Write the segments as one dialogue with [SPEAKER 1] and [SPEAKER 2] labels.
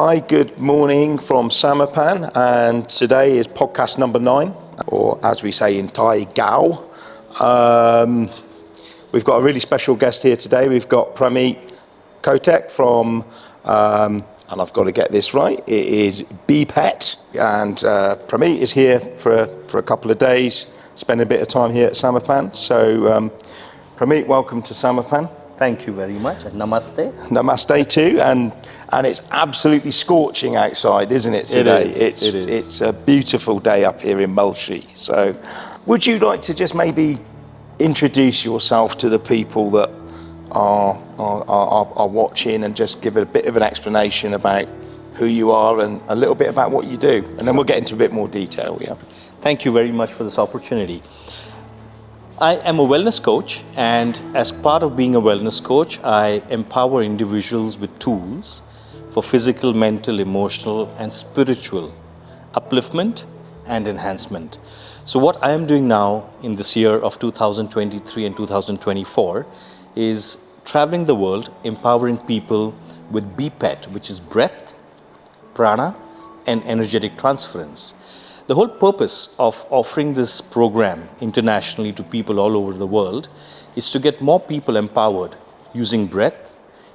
[SPEAKER 1] Hi, good morning from Samarpan, and today is podcast number 9, or as we say in Thai, Gao. We've got a really special guest here today. We've got Prameet Kotak from, and I've got to get this right, it is BPET, and Prameet is here for a couple of days, spending a bit of time here at Samarpan. So Prameet, welcome to Samarpan.
[SPEAKER 2] Thank you very much. Namaste.
[SPEAKER 1] Namaste too, and it's absolutely scorching outside, isn't it today?
[SPEAKER 2] It is.
[SPEAKER 1] It's a beautiful day up here in Mulshi. So would you like to just maybe introduce yourself to the people that are watching and just give a bit of an explanation about who you are and a little bit about what you do, and then we'll get into a bit more detail. Yeah.
[SPEAKER 2] Thank you very much for this opportunity. I am a wellness coach, and as part of being a wellness coach, I empower individuals with tools for physical, mental, emotional, and spiritual upliftment and enhancement. So what I am doing now in this year of 2023 and 2024 is traveling the world, empowering people with BPET, which is breath, prana, and energetic transference. The whole purpose of offering this program internationally to people all over the world is to get more people empowered using breath,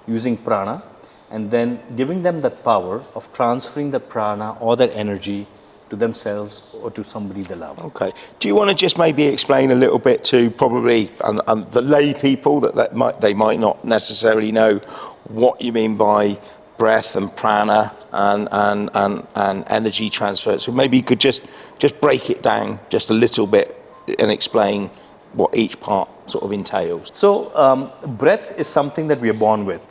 [SPEAKER 2] using prana, and then giving them that power of transferring the prana or that energy to themselves or to somebody they love.
[SPEAKER 1] Okay. Do you want to just maybe explain a little bit to probably the lay people that they might not necessarily know what you mean by breath and prana and energy transfer? So maybe you could just break it down just a little bit and explain what each part sort of entails.
[SPEAKER 2] So breath is something that we are born with,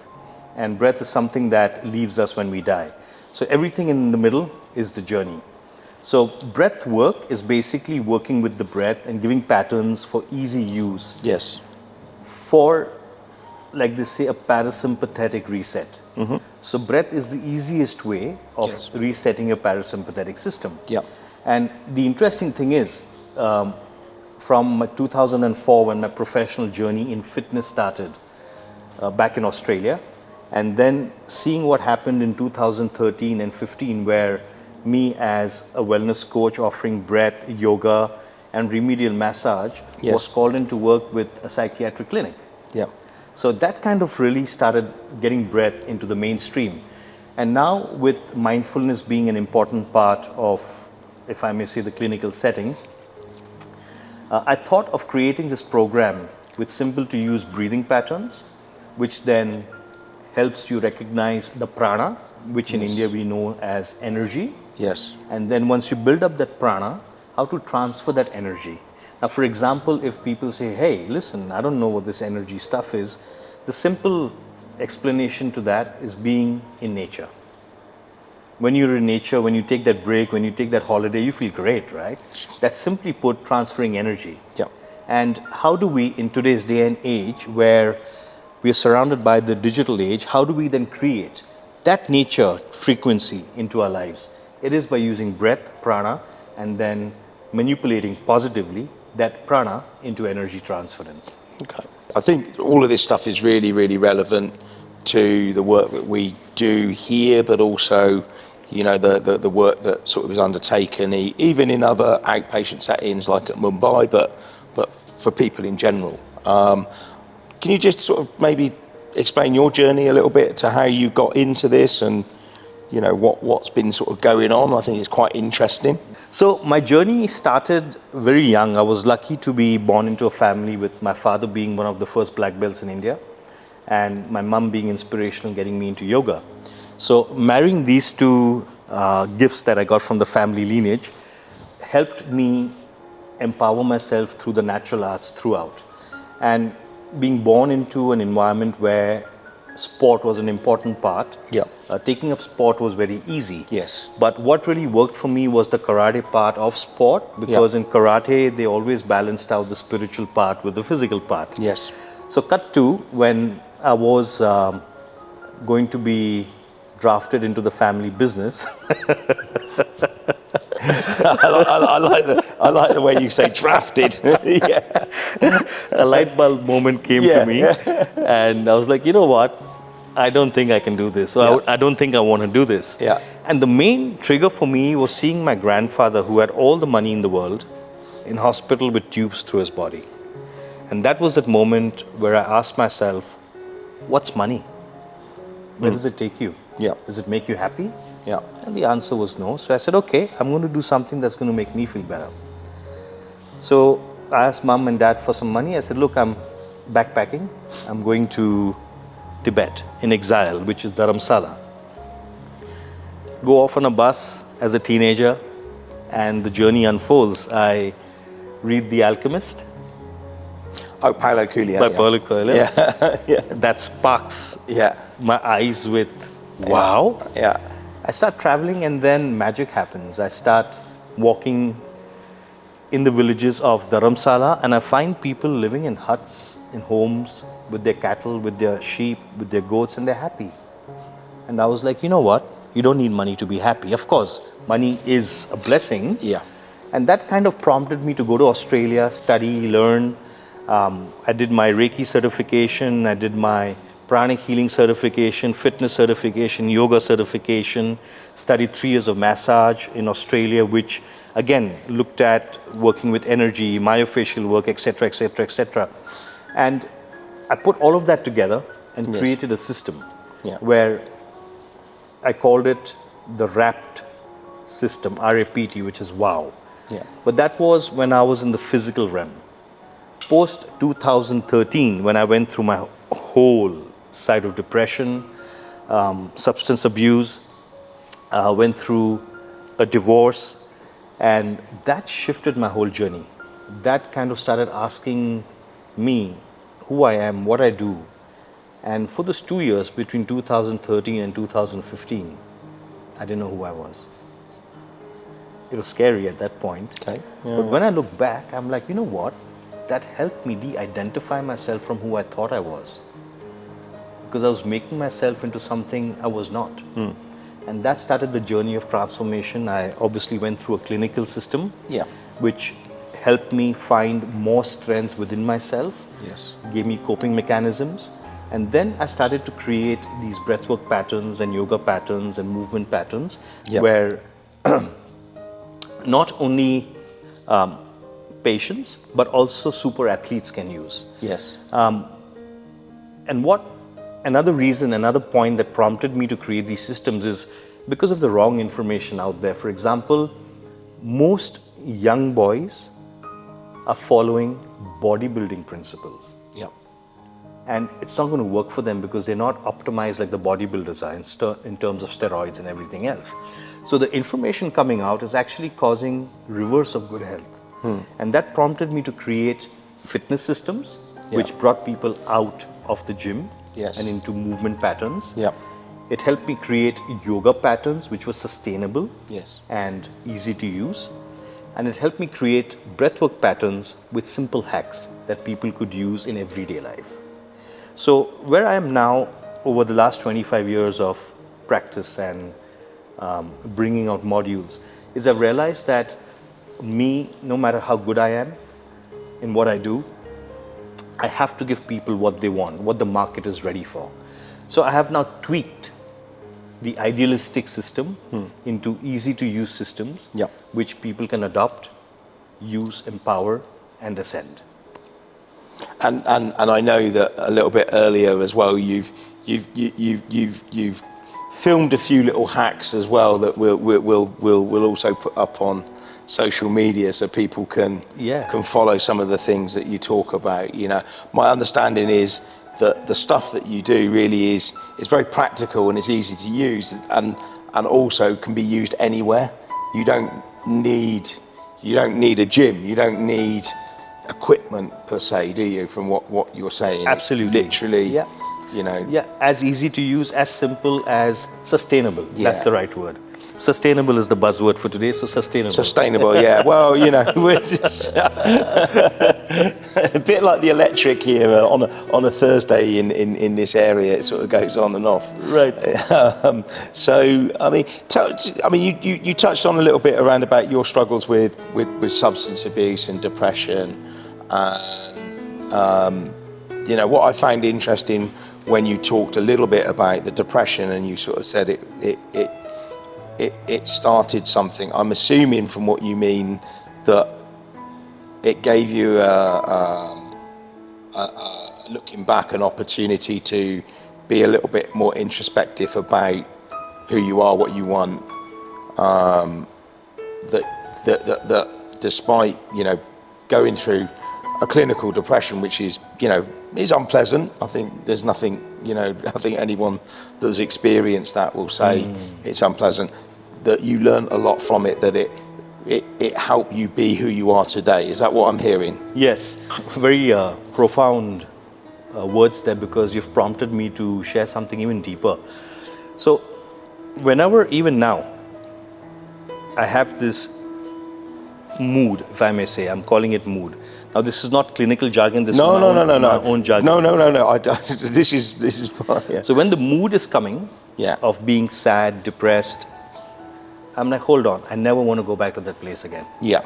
[SPEAKER 2] and breath is something that leaves us when we die. So everything in the middle is the journey. So breath work is basically working with the breath and giving patterns for easy use.
[SPEAKER 1] Yes.
[SPEAKER 2] For, like they say, a parasympathetic reset. Mm-hmm. So breath is the easiest way of resetting your parasympathetic system.
[SPEAKER 1] Yeah.
[SPEAKER 2] And the interesting thing is, from 2004, when my professional journey in fitness started back in Australia, and then seeing what happened in 2013 and 15, where me as a wellness coach offering breath, yoga, and remedial massage was called in to work with a psychiatric clinic.
[SPEAKER 1] Yeah.
[SPEAKER 2] So that kind of really started getting breath into the mainstream. And now with mindfulness being an important part of, if I may say, the clinical setting, I thought of creating this program with simple to use breathing patterns, which then helps you recognize the prana, which in India we know as energy.
[SPEAKER 1] Yes.
[SPEAKER 2] And then once you build up that prana, how to transfer that energy. Now, for example, if people say, hey, listen, I don't know what this energy stuff is, the simple explanation to that is being in nature. When you're in nature, when you take that break, when you take that holiday, you feel great, right? That's simply put, transferring energy.
[SPEAKER 1] Yeah.
[SPEAKER 2] And how do we, in today's day and age, where we are surrounded by the digital age, how do we then create that nature frequency into our lives? It is by using breath, prana, and then manipulating positively that prana into energy transference.
[SPEAKER 1] Okay. I think all of this stuff is really, really relevant to the work that we do here, but also, you know, the work that sort of is undertaken even in other outpatient settings like at Mumbai, but for people in general. Can you just sort of maybe explain your journey a little bit to how you got into this and, you know, what's been sort of going on? I think it's quite interesting.
[SPEAKER 2] So my journey started very young. I was lucky to be born into a family with my father being one of the first black belts in India and my mom being inspirational, getting me into yoga. So marrying these two gifts that I got from the family lineage helped me empower myself through the natural arts throughout. And being born into an environment where sport was an important part.
[SPEAKER 1] Yeah.
[SPEAKER 2] Taking up sport was very easy.
[SPEAKER 1] Yes.
[SPEAKER 2] But what really worked for me was the karate part of sport, because in karate, they always balanced out the spiritual part with the physical part.
[SPEAKER 1] Yes.
[SPEAKER 2] So cut to when I was going to be drafted into the family business.
[SPEAKER 1] I like the way you say drafted.
[SPEAKER 2] A light bulb moment came to me, and I was like, you know what? I don't think I can do this. So I don't think I want to do this.
[SPEAKER 1] Yeah.
[SPEAKER 2] And the main trigger for me was seeing my grandfather, who had all the money in the world, in hospital with tubes through his body. And that was that moment where I asked myself, what's money? Where does it take you?
[SPEAKER 1] Yeah.
[SPEAKER 2] Does it make you happy?
[SPEAKER 1] Yeah.
[SPEAKER 2] And the answer was no. So I said, okay, I'm going to do something that's going to make me feel better. So I asked mom and dad for some money. I said, look, I'm backpacking. I'm going to Tibet in exile, which is Dharamsala. Go off on a bus as a teenager, and the journey unfolds. I read The Alchemist
[SPEAKER 1] Oh, Paulo Coelho.
[SPEAKER 2] by Paulo Coelho.
[SPEAKER 1] Yeah.
[SPEAKER 2] That sparks
[SPEAKER 1] Yeah.
[SPEAKER 2] my eyes with wow.
[SPEAKER 1] Yeah.
[SPEAKER 2] I start traveling, and then magic happens. I start walking in the villages of Dharamsala, and I find people living in huts, in homes, with their cattle, with their sheep, with their goats, and they're happy. And I was like, you know what? You don't need money to be happy. Of course, money is a blessing.
[SPEAKER 1] Yeah.
[SPEAKER 2] And that kind of prompted me to go to Australia, study, learn. I did my Reiki certification, I did my pranic healing certification, fitness certification, yoga certification, studied 3 years of massage in Australia, which again looked at working with energy, myofascial work, etc., etc., etc. And I put all of that together and created a system where I called it the RAPT system, RAPT, which is wow.
[SPEAKER 1] Yeah.
[SPEAKER 2] But that was when I was in the physical realm. Post 2013, when I went through my whole side of depression, substance abuse, went through a divorce, and that shifted my whole journey. That kind of started asking me who I am, what I do. And for those 2 years, between 2013 and 2015, I didn't know who I was. It was scary at that point.
[SPEAKER 1] Okay.
[SPEAKER 2] But when I look back, I'm like, you know what? That helped me de-identify myself from who I thought I was. Because I was making myself into something I was not. And that started the journey of transformation. I obviously went through a clinical system, which helped me find more strength within myself, gave me coping mechanisms. And then I started to create these breathwork patterns and yoga patterns and movement patterns where not only patients, but also super athletes can use.
[SPEAKER 1] Yes.
[SPEAKER 2] And what another reason, another point that prompted me to create these systems is because of the wrong information out there. For example, most young boys are following bodybuilding principles.
[SPEAKER 1] Yeah.
[SPEAKER 2] And it's not going to work for them because they're not optimized like the bodybuilders are in terms of steroids and everything else. So the information coming out is actually causing reverse of good health. And that prompted me to create fitness systems, which brought people out of the gym and into movement patterns. It helped me create yoga patterns, which were sustainable and easy to use. And it helped me create breathwork patterns with simple hacks that people could use in everyday life. So where I am now, over the last 25 years of practice and bringing out modules, is I've realized that me, no matter how good I am in what I do, I have to give people what they want, what the market is ready for. So I have now tweaked the idealistic system into easy to use systems, which people can adopt, use, empower, and ascend.
[SPEAKER 1] And I know that a little bit earlier as well, you've filmed a few little hacks as well that we'll also put up on social media so people can follow some of the things that you talk about. You know, my understanding is that the stuff that you do really is very practical and it's easy to use and also can be used anywhere. You don't need a gym. You don't need equipment per se, do you? From what you're saying,
[SPEAKER 2] absolutely,
[SPEAKER 1] it's literally, you know,
[SPEAKER 2] as easy to use, as simple as sustainable. That's the right word. Sustainable is the buzzword for today, so sustainable.
[SPEAKER 1] Sustainable, yeah. Well, you know, we're just a bit like the electric here on a Thursday in this area. It sort of goes on and off.
[SPEAKER 2] Right.
[SPEAKER 1] So, I mean, you touched on a little bit around about your struggles with substance abuse and depression. You know, what I found interesting when you talked a little bit about the depression and you sort of said it started something. I'm assuming from what you mean that it gave you looking back, an opportunity to be a little bit more introspective about who you are, what you want. That despite, you know, going through a clinical depression, which is, you know, is unpleasant. I think there's nothing, you know, I think anyone that's experienced that will say it's unpleasant. That you learn a lot from it, that it helped you be who you are today. Is that what I'm hearing?
[SPEAKER 2] Yes, very profound words there, because you've prompted me to share something even deeper. So whenever, even now, I have this mood, if I may say, I'm calling it mood. Now, this is not clinical jargon, this is my own jargon.
[SPEAKER 1] No. This is fine. Yeah.
[SPEAKER 2] So when the mood is coming,
[SPEAKER 1] Yeah.
[SPEAKER 2] of being sad, depressed, I'm like, hold on, I never want to go back to that place again.
[SPEAKER 1] Yeah.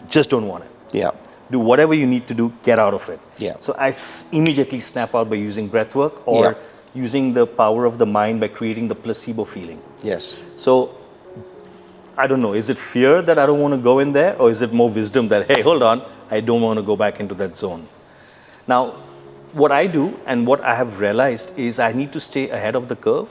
[SPEAKER 2] Just don't want it.
[SPEAKER 1] Yeah.
[SPEAKER 2] Do whatever you need to do, get out of it.
[SPEAKER 1] Yeah.
[SPEAKER 2] So I immediately snap out by using breath work or using the power of the mind by creating the placebo feeling.
[SPEAKER 1] Yes.
[SPEAKER 2] So I don't know, is it fear that I don't want to go in there, or is it more wisdom that, hey, hold on, I don't want to go back into that zone? Now, what I do and what I have realized is I need to stay ahead of the curve,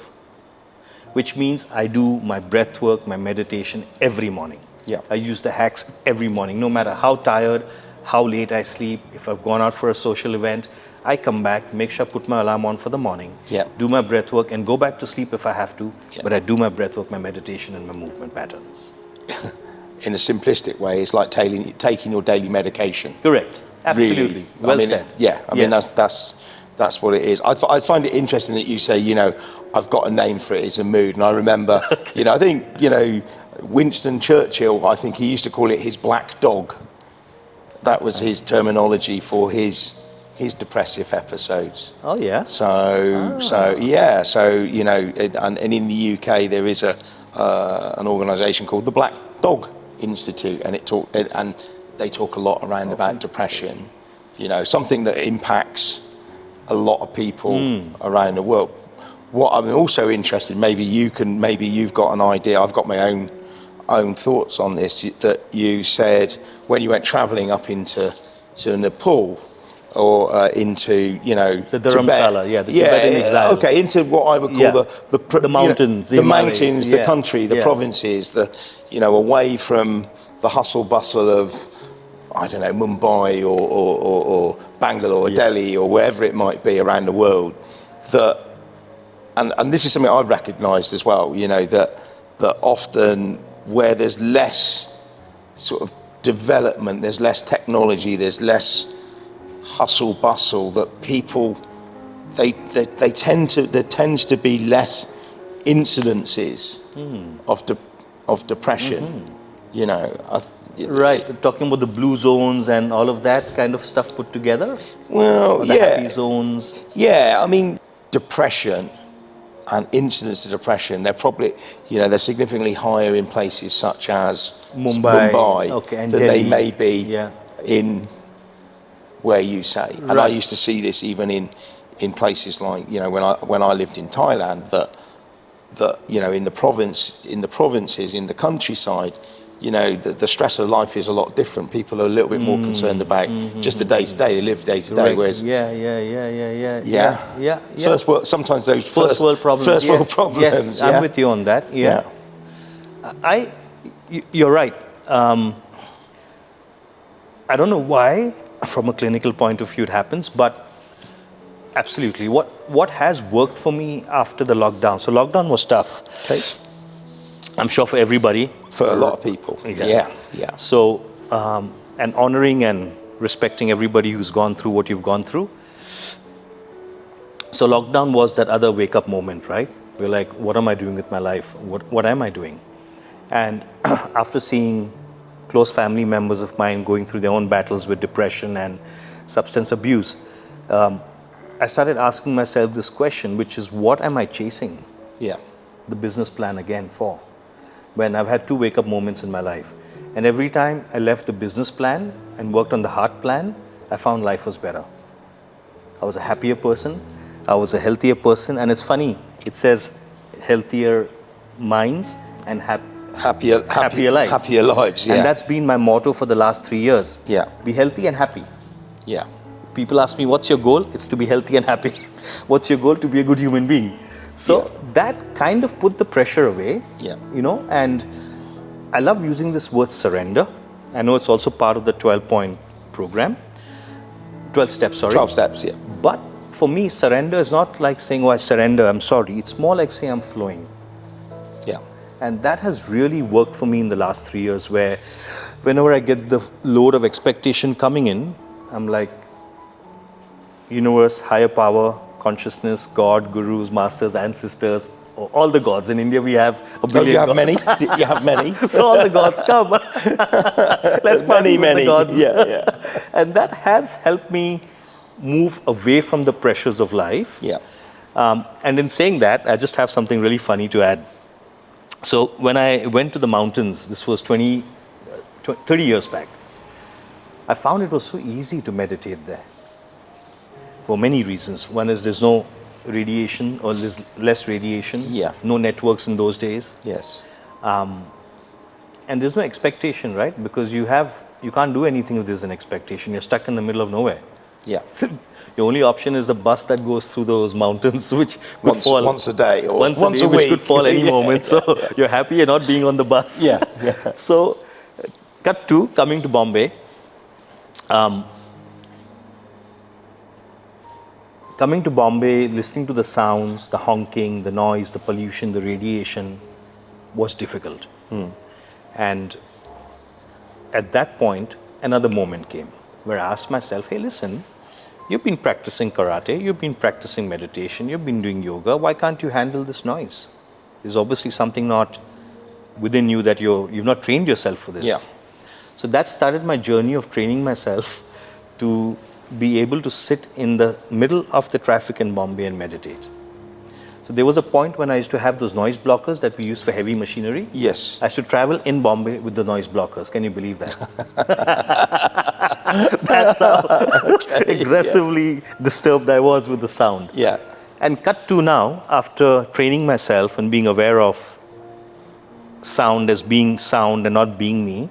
[SPEAKER 2] which means I do my breath work, my meditation every morning.
[SPEAKER 1] Yeah.
[SPEAKER 2] I use the hacks every morning, no matter how tired, how late I sleep. If I've gone out for a social event, I come back, make sure I put my alarm on for the morning, do my breath work, and go back to sleep if I have to. But I do my breath work, my meditation, and my movement patterns.
[SPEAKER 1] In a simplistic way, it's like taking your daily medication.
[SPEAKER 2] Correct. Absolutely.
[SPEAKER 1] Really.
[SPEAKER 2] Well said.
[SPEAKER 1] I mean, that's what it is. I find it interesting that you say, you know, I've got a name for it. It's a mood. And I remember, you know, I think, you know, Winston Churchill, I think he used to call it his black dog. That was his terminology for his depressive episodes.
[SPEAKER 2] Oh yeah.
[SPEAKER 1] So you know, and in the UK there is an organisation called the Black Dog Institute, and they talk a lot around about depression. You know, something that impacts a lot of people around the world. What I'm also interested, maybe you've got an idea. I've got my own thoughts on this. That you said when you went travelling up into Nepal. Or into, you know,
[SPEAKER 2] the Dharamsala, the Tibetan exile.
[SPEAKER 1] Okay, into what I would call
[SPEAKER 2] the mountains,
[SPEAKER 1] you know, the mountains, the country, the provinces, you know, away from the hustle bustle of, I don't know, Mumbai or Bangalore or Delhi or wherever it might be around the world. And this is something I've recognised as well. You know, that often where there's less sort of development, there's less technology, there's less hustle bustle, that people there tends to be less incidences of depression. You know,
[SPEAKER 2] right. Talking about the blue zones and all of that kind of stuff put together.
[SPEAKER 1] Well,
[SPEAKER 2] or the happy zones.
[SPEAKER 1] Yeah, I mean, depression and incidents of depression, they're probably, you know, they're significantly higher in places such as Mumbai
[SPEAKER 2] and
[SPEAKER 1] than
[SPEAKER 2] Delhi.
[SPEAKER 1] they may be in where you say. And I used to see this even in places like, you know, when I lived in Thailand, that you know, in the provinces, in the countryside, you know, the stress of life is a lot different. People are a little bit more concerned about just the day to day. They live day to day, whereas first world, sometimes those first world problems.
[SPEAKER 2] Yes, I'm with you on that. You're right. I don't know why, from a clinical point of view, it happens, but absolutely. What has worked for me after the lockdown? So lockdown was tough.
[SPEAKER 1] Okay.
[SPEAKER 2] I'm sure for everybody.
[SPEAKER 1] For a lot of people. Yeah.
[SPEAKER 2] So, and honoring and respecting everybody who's gone through what you've gone through. So lockdown was that other wake-up moment, right? We're like, what am I doing with my life? What am I doing? And after seeing close family members of mine going through their own battles with depression and substance abuse, I started asking myself this question, which is, what am I chasing the business plan again for? When I've had 2 wake-up moments in my life. And every time I left the business plan and worked on the heart plan, I found life was better. I was a happier person. I was a healthier person. And it's funny, it says healthier minds and happier lives.
[SPEAKER 1] Happier lives, yeah.
[SPEAKER 2] And that's been my motto for the last 3 years.
[SPEAKER 1] Yeah.
[SPEAKER 2] Be healthy and happy.
[SPEAKER 1] Yeah.
[SPEAKER 2] People ask me, what's your goal? It's to be healthy and happy. What's your goal? To be a good human being. So that kind of put the pressure away, you know, and I love using this word surrender. I know it's also part of the 12-point program. 12 steps, sorry.
[SPEAKER 1] 12 steps, yeah.
[SPEAKER 2] But for me, surrender is not like saying, oh, I surrender, I'm sorry. It's more like saying I'm flowing.
[SPEAKER 1] Yeah.
[SPEAKER 2] And that has really worked for me in the last 3 years, where whenever I get the load of expectation coming in, I'm like, universe, higher power, consciousness, God, gurus, masters, ancestors, all the gods. In India, we have a billion
[SPEAKER 1] you have
[SPEAKER 2] gods.
[SPEAKER 1] many? You have many?
[SPEAKER 2] So all the gods come. Let's party with the gods.
[SPEAKER 1] Yeah.
[SPEAKER 2] And that has helped me move away from the pressures of life.
[SPEAKER 1] Yeah.
[SPEAKER 2] And in saying that, I just have something really funny to add. So when I went to the mountains, this was 30 years back, I found it was so easy to meditate there for many reasons. One is there's no radiation, or there's less radiation, no networks in those days.
[SPEAKER 1] Yes.
[SPEAKER 2] And there's no expectation, right? Because you can't do anything if there's an expectation. You're stuck in the middle of nowhere.
[SPEAKER 1] Yeah.
[SPEAKER 2] Your only option is the bus that goes through those mountains, which could fall
[SPEAKER 1] once a day or
[SPEAKER 2] once
[SPEAKER 1] a
[SPEAKER 2] day,
[SPEAKER 1] week.
[SPEAKER 2] which could fall any moment. So you're happy you're not being on the bus.
[SPEAKER 1] Yeah.
[SPEAKER 2] So, cut to coming to Bombay. Coming to Bombay, listening to the sounds, the honking, the noise, the pollution, the radiation was difficult. And at that point, another moment came where I asked myself, hey, listen, you've been practicing karate, you've been practicing meditation, you've been doing yoga, why can't you handle this noise? There's obviously something not within you that you've not trained yourself for this.
[SPEAKER 1] Yeah.
[SPEAKER 2] So that started my journey of training myself to be able to sit in the middle of the traffic in Bombay and meditate. So there was a point when I used to have those noise blockers that we use for heavy machinery.
[SPEAKER 1] Yes.
[SPEAKER 2] I used to travel in Bombay with the noise blockers. Can you believe that? That's how aggressively disturbed I was with the sound.
[SPEAKER 1] Yeah.
[SPEAKER 2] And cut to now, after training myself and being aware of sound as being sound and not being me,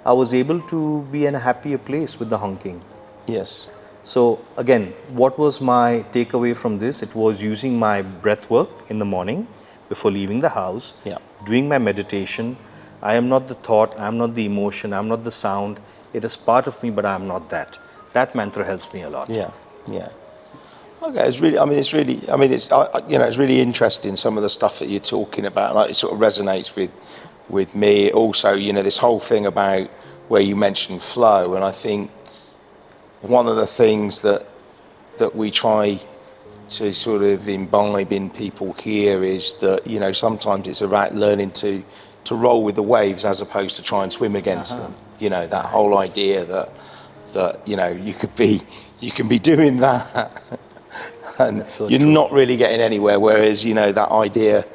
[SPEAKER 2] I was able to be in a happier place with the honking.
[SPEAKER 1] Yes.
[SPEAKER 2] So again, what was my takeaway from this? It was using my breath work in the morning before leaving the house, doing my meditation. I am not the thought, I am not the emotion, I am not the sound. It is part of me, but I am not that. That mantra helps me a lot.
[SPEAKER 1] Yeah. Okay, it's really interesting, some of the stuff that you're talking about. Like, it sort of resonates with me. Also, this whole thing about where you mentioned flow, and I think one of the things that we try to sort of imbibe in people here is that, sometimes it's about learning to roll with the waves as opposed to try and swim against them. That whole idea that you can be doing that and so you're not really getting anywhere, whereas that idea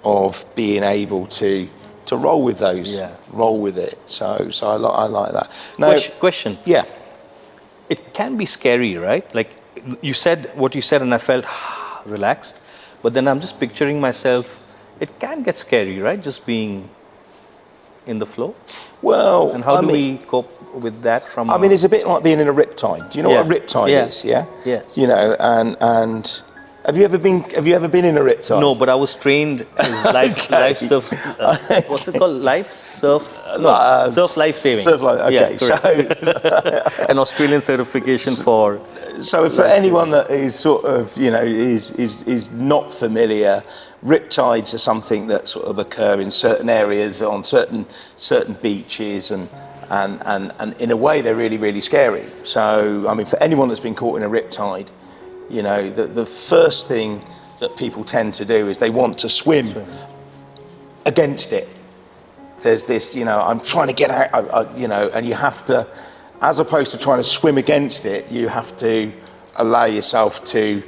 [SPEAKER 1] of being able to roll with those, roll with it. So I like that. Now,
[SPEAKER 2] question.
[SPEAKER 1] Yeah.
[SPEAKER 2] It can be scary, right? Like you said what you said, and I felt relaxed. But then I'm just picturing myself. It can get scary, right? Just being in the flow.
[SPEAKER 1] Well,
[SPEAKER 2] and how do we cope with that?
[SPEAKER 1] It's a bit like being in a riptide. Do you know what a riptide is? Yeah.
[SPEAKER 2] Yeah.
[SPEAKER 1] And have you ever been in a riptide?
[SPEAKER 2] No, but I was trained as life surf. What's it called? Life surf. Surf life saving.
[SPEAKER 1] Surf life. Okay,
[SPEAKER 2] so an Australian certification for.
[SPEAKER 1] So for anyone that is sort of is not familiar, riptides are something that sort of occur in certain areas on certain beaches and in a way they're really, really scary. So for anyone that's been caught in a riptide, the first thing that people tend to do is they want to swim against it. There's this, I'm trying to get out, and you have to, as opposed to trying to swim against it, you have to allow yourself to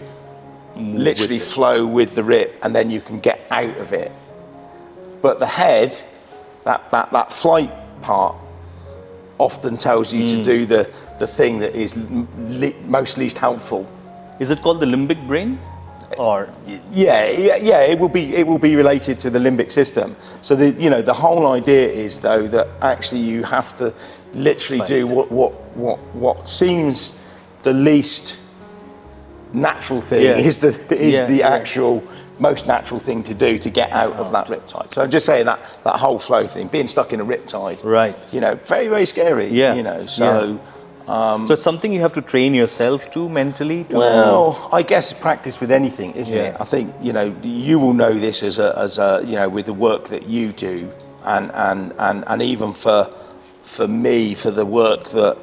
[SPEAKER 1] literally flow with the rip, and then you can get out of it. But the head, that flight part, often tells you to do the thing that is most least helpful.
[SPEAKER 2] Is it called the limbic brain? Or
[SPEAKER 1] Yeah. It will be related to the limbic system. So the whole idea is though that actually you have to literally do what seems the least natural thing is the actual most natural thing to do to get out of that riptide. So I'm just saying that whole flow thing, being stuck in a riptide,
[SPEAKER 2] right?
[SPEAKER 1] Very, very scary. So
[SPEAKER 2] it's something you have to train yourself to mentally.
[SPEAKER 1] Well, I guess practice with anything, isn't it? I think you will know this as a with the work that you do, and even for me, for the work that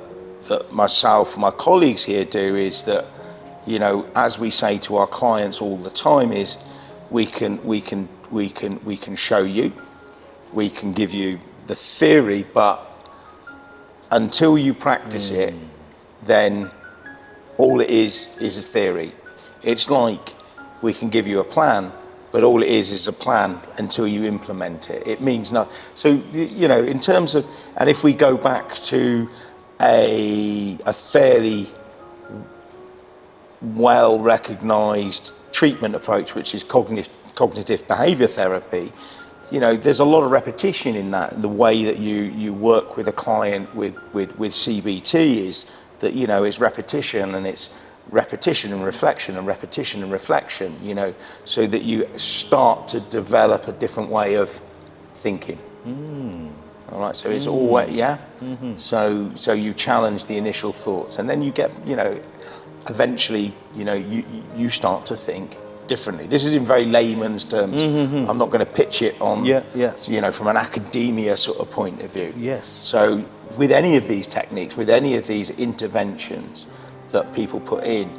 [SPEAKER 1] myself and my colleagues here do, is that as we say to our clients all the time, is we can show you, we can give you the theory, but until you practice it, then all it is a theory. It's like we can give you a plan, but all it is a plan until you implement it. It means nothing. So, in terms of, and if we go back to a fairly well-recognized treatment approach, which is cognitive behavior therapy, there's a lot of repetition in that. The way that you work with a client with CBT is that, it's repetition, and it's repetition and reflection and repetition and reflection, so that you start to develop a different way of thinking. All right, so it's always, so you challenge the initial thoughts, and then you get, eventually, you start to think differently. This is in very layman's terms. I'm not going to pitch it on, from an academia sort of point of view.
[SPEAKER 2] Yes.
[SPEAKER 1] So with any of these techniques, with any of these interventions that people put in,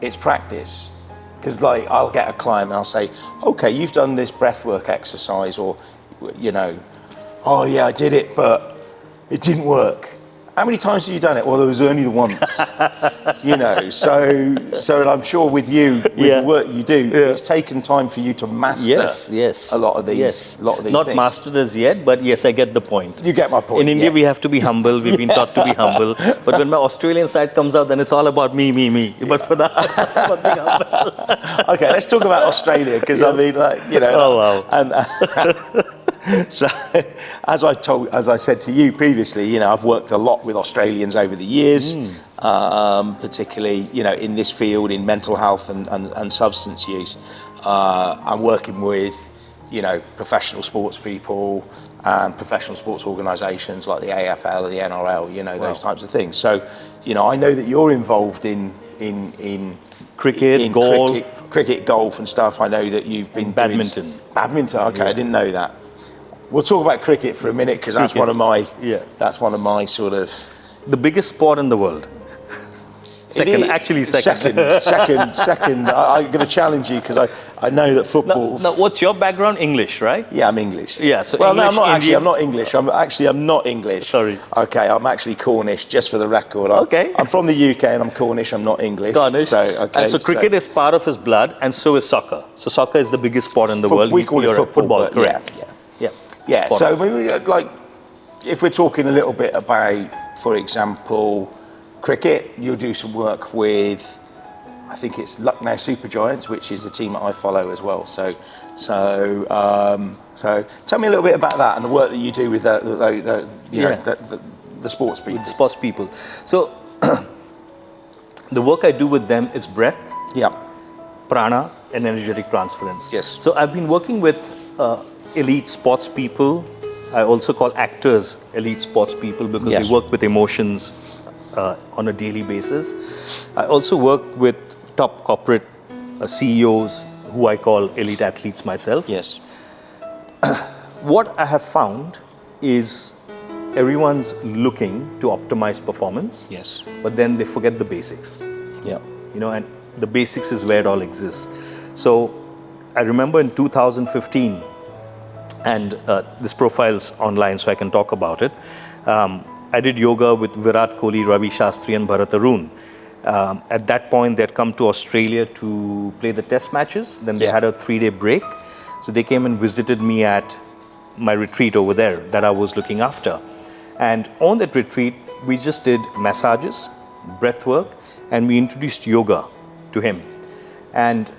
[SPEAKER 1] it's practice. Because I'll get a client and I'll say, okay, you've done this breathwork exercise, or, oh yeah, I did it, but it didn't work. How many times have you done it? Well, there was only the once. So I'm sure with the work you do, it's taken time for you to master a lot of these
[SPEAKER 2] Not
[SPEAKER 1] things.
[SPEAKER 2] mastered as yet, but yes, I get the point.
[SPEAKER 1] You get my point.
[SPEAKER 2] In India, we have to be humble. We've been taught to be humble. But when my Australian side comes out, then it's all about me. But for that, it's all about being humble.
[SPEAKER 1] Okay, let's talk about Australia, because I mean,
[SPEAKER 2] Oh, wow.
[SPEAKER 1] And so, as I said to you previously, I've worked a lot with Australians over the years, particularly, in this field, in mental health and substance use. I'm working with, professional sports people and professional sports organisations like the AFL, the NRL, those types of things. So, I know that you're involved in
[SPEAKER 2] cricket, golf.
[SPEAKER 1] Cricket, golf and stuff. I know that you've been
[SPEAKER 2] badminton.
[SPEAKER 1] Doing badminton, okay, I didn't know that. We'll talk about cricket for a minute, because that's one of my sort of...
[SPEAKER 2] The biggest sport in the world. Second.
[SPEAKER 1] I'm going to challenge you, because I know that football...
[SPEAKER 2] Now, what's your background? English, right?
[SPEAKER 1] Yeah, I'm English.
[SPEAKER 2] Yeah, so
[SPEAKER 1] well,
[SPEAKER 2] English,
[SPEAKER 1] no, I'm not English. I'm not English.
[SPEAKER 2] Sorry.
[SPEAKER 1] Okay, I'm actually Cornish, just for the record. I'm from the UK and I'm Cornish, I'm not English.
[SPEAKER 2] Cornish. So cricket is part of his blood, and so is soccer. So soccer is the biggest sport in the world.
[SPEAKER 1] We call it football, correct. Yeah, so if we're talking a little bit about, for example, cricket, you'll do some work with, I think it's Lucknow Super Giants, which is the team that I follow as well. So tell me a little bit about that and the work that you do with the sports people.
[SPEAKER 2] With the sports people. So the work I do with them is breath, prana, and energetic transference.
[SPEAKER 1] Yes.
[SPEAKER 2] So I've been working with elite sports people. I also call actors elite sports people, because they work with emotions on a daily basis. I also work with top corporate CEOs, who I call elite athletes myself.
[SPEAKER 1] Yes.
[SPEAKER 2] What I have found is everyone's looking to optimize performance.
[SPEAKER 1] Yes.
[SPEAKER 2] But then they forget the basics.
[SPEAKER 1] Yeah.
[SPEAKER 2] And the basics is where it all exists. So I remember in 2015, and this profile's online, so I can talk about it. I did yoga with Virat Kohli, Ravi Shastri, and Bharat Arun. At that point, they'd come to Australia to play the test matches. Then they had a 3-day break. So they came and visited me at my retreat over there that I was looking after. And on that retreat, we just did massages, breath work, and we introduced yoga to him. And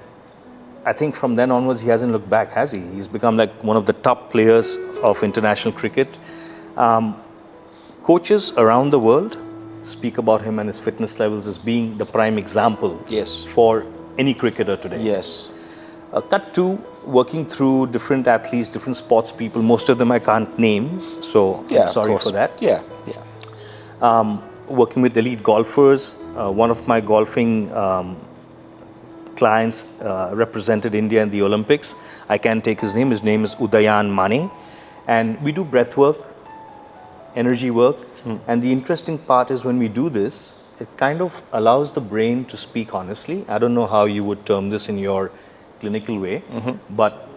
[SPEAKER 2] I think from then onwards, he hasn't looked back, has he? He's become like one of the top players of international cricket. Coaches around the world speak about him and his fitness levels as being the prime example
[SPEAKER 1] Yes.
[SPEAKER 2] for any cricketer today.
[SPEAKER 1] Yes.
[SPEAKER 2] Cut to working through different athletes, different sports people. Most of them I can't name, so
[SPEAKER 1] Yeah,
[SPEAKER 2] I'm sorry
[SPEAKER 1] of course.
[SPEAKER 2] for that.
[SPEAKER 1] Yeah, yeah.
[SPEAKER 2] Working with elite golfers. One of my golfing clients represented India in the Olympics. I can take his name. His name is Udayan Mane. And we do breath work, energy work. And the interesting part is when we do this, it kind of allows the brain to speak honestly. I don't know how you would term this in your clinical way, but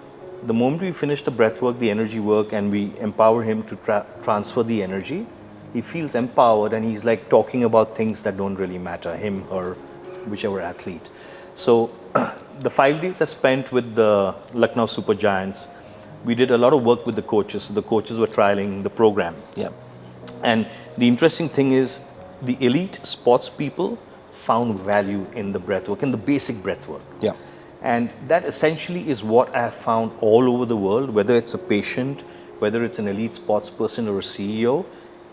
[SPEAKER 2] the moment we finish the breath work, the energy work, and we empower him to transfer the energy, he feels empowered and he's like talking about things that don't really matter, him or whichever athlete. So the 5 days I spent with the Lucknow Super Giants, we did a lot of work with the coaches. So the coaches were trialing the program.
[SPEAKER 1] Yeah.
[SPEAKER 2] And the interesting thing is the elite sports people found value in the breath work, in the basic breath work.
[SPEAKER 1] Yeah.
[SPEAKER 2] And that essentially is what I have found all over the world, whether it's a patient, whether it's an elite sports person or a CEO.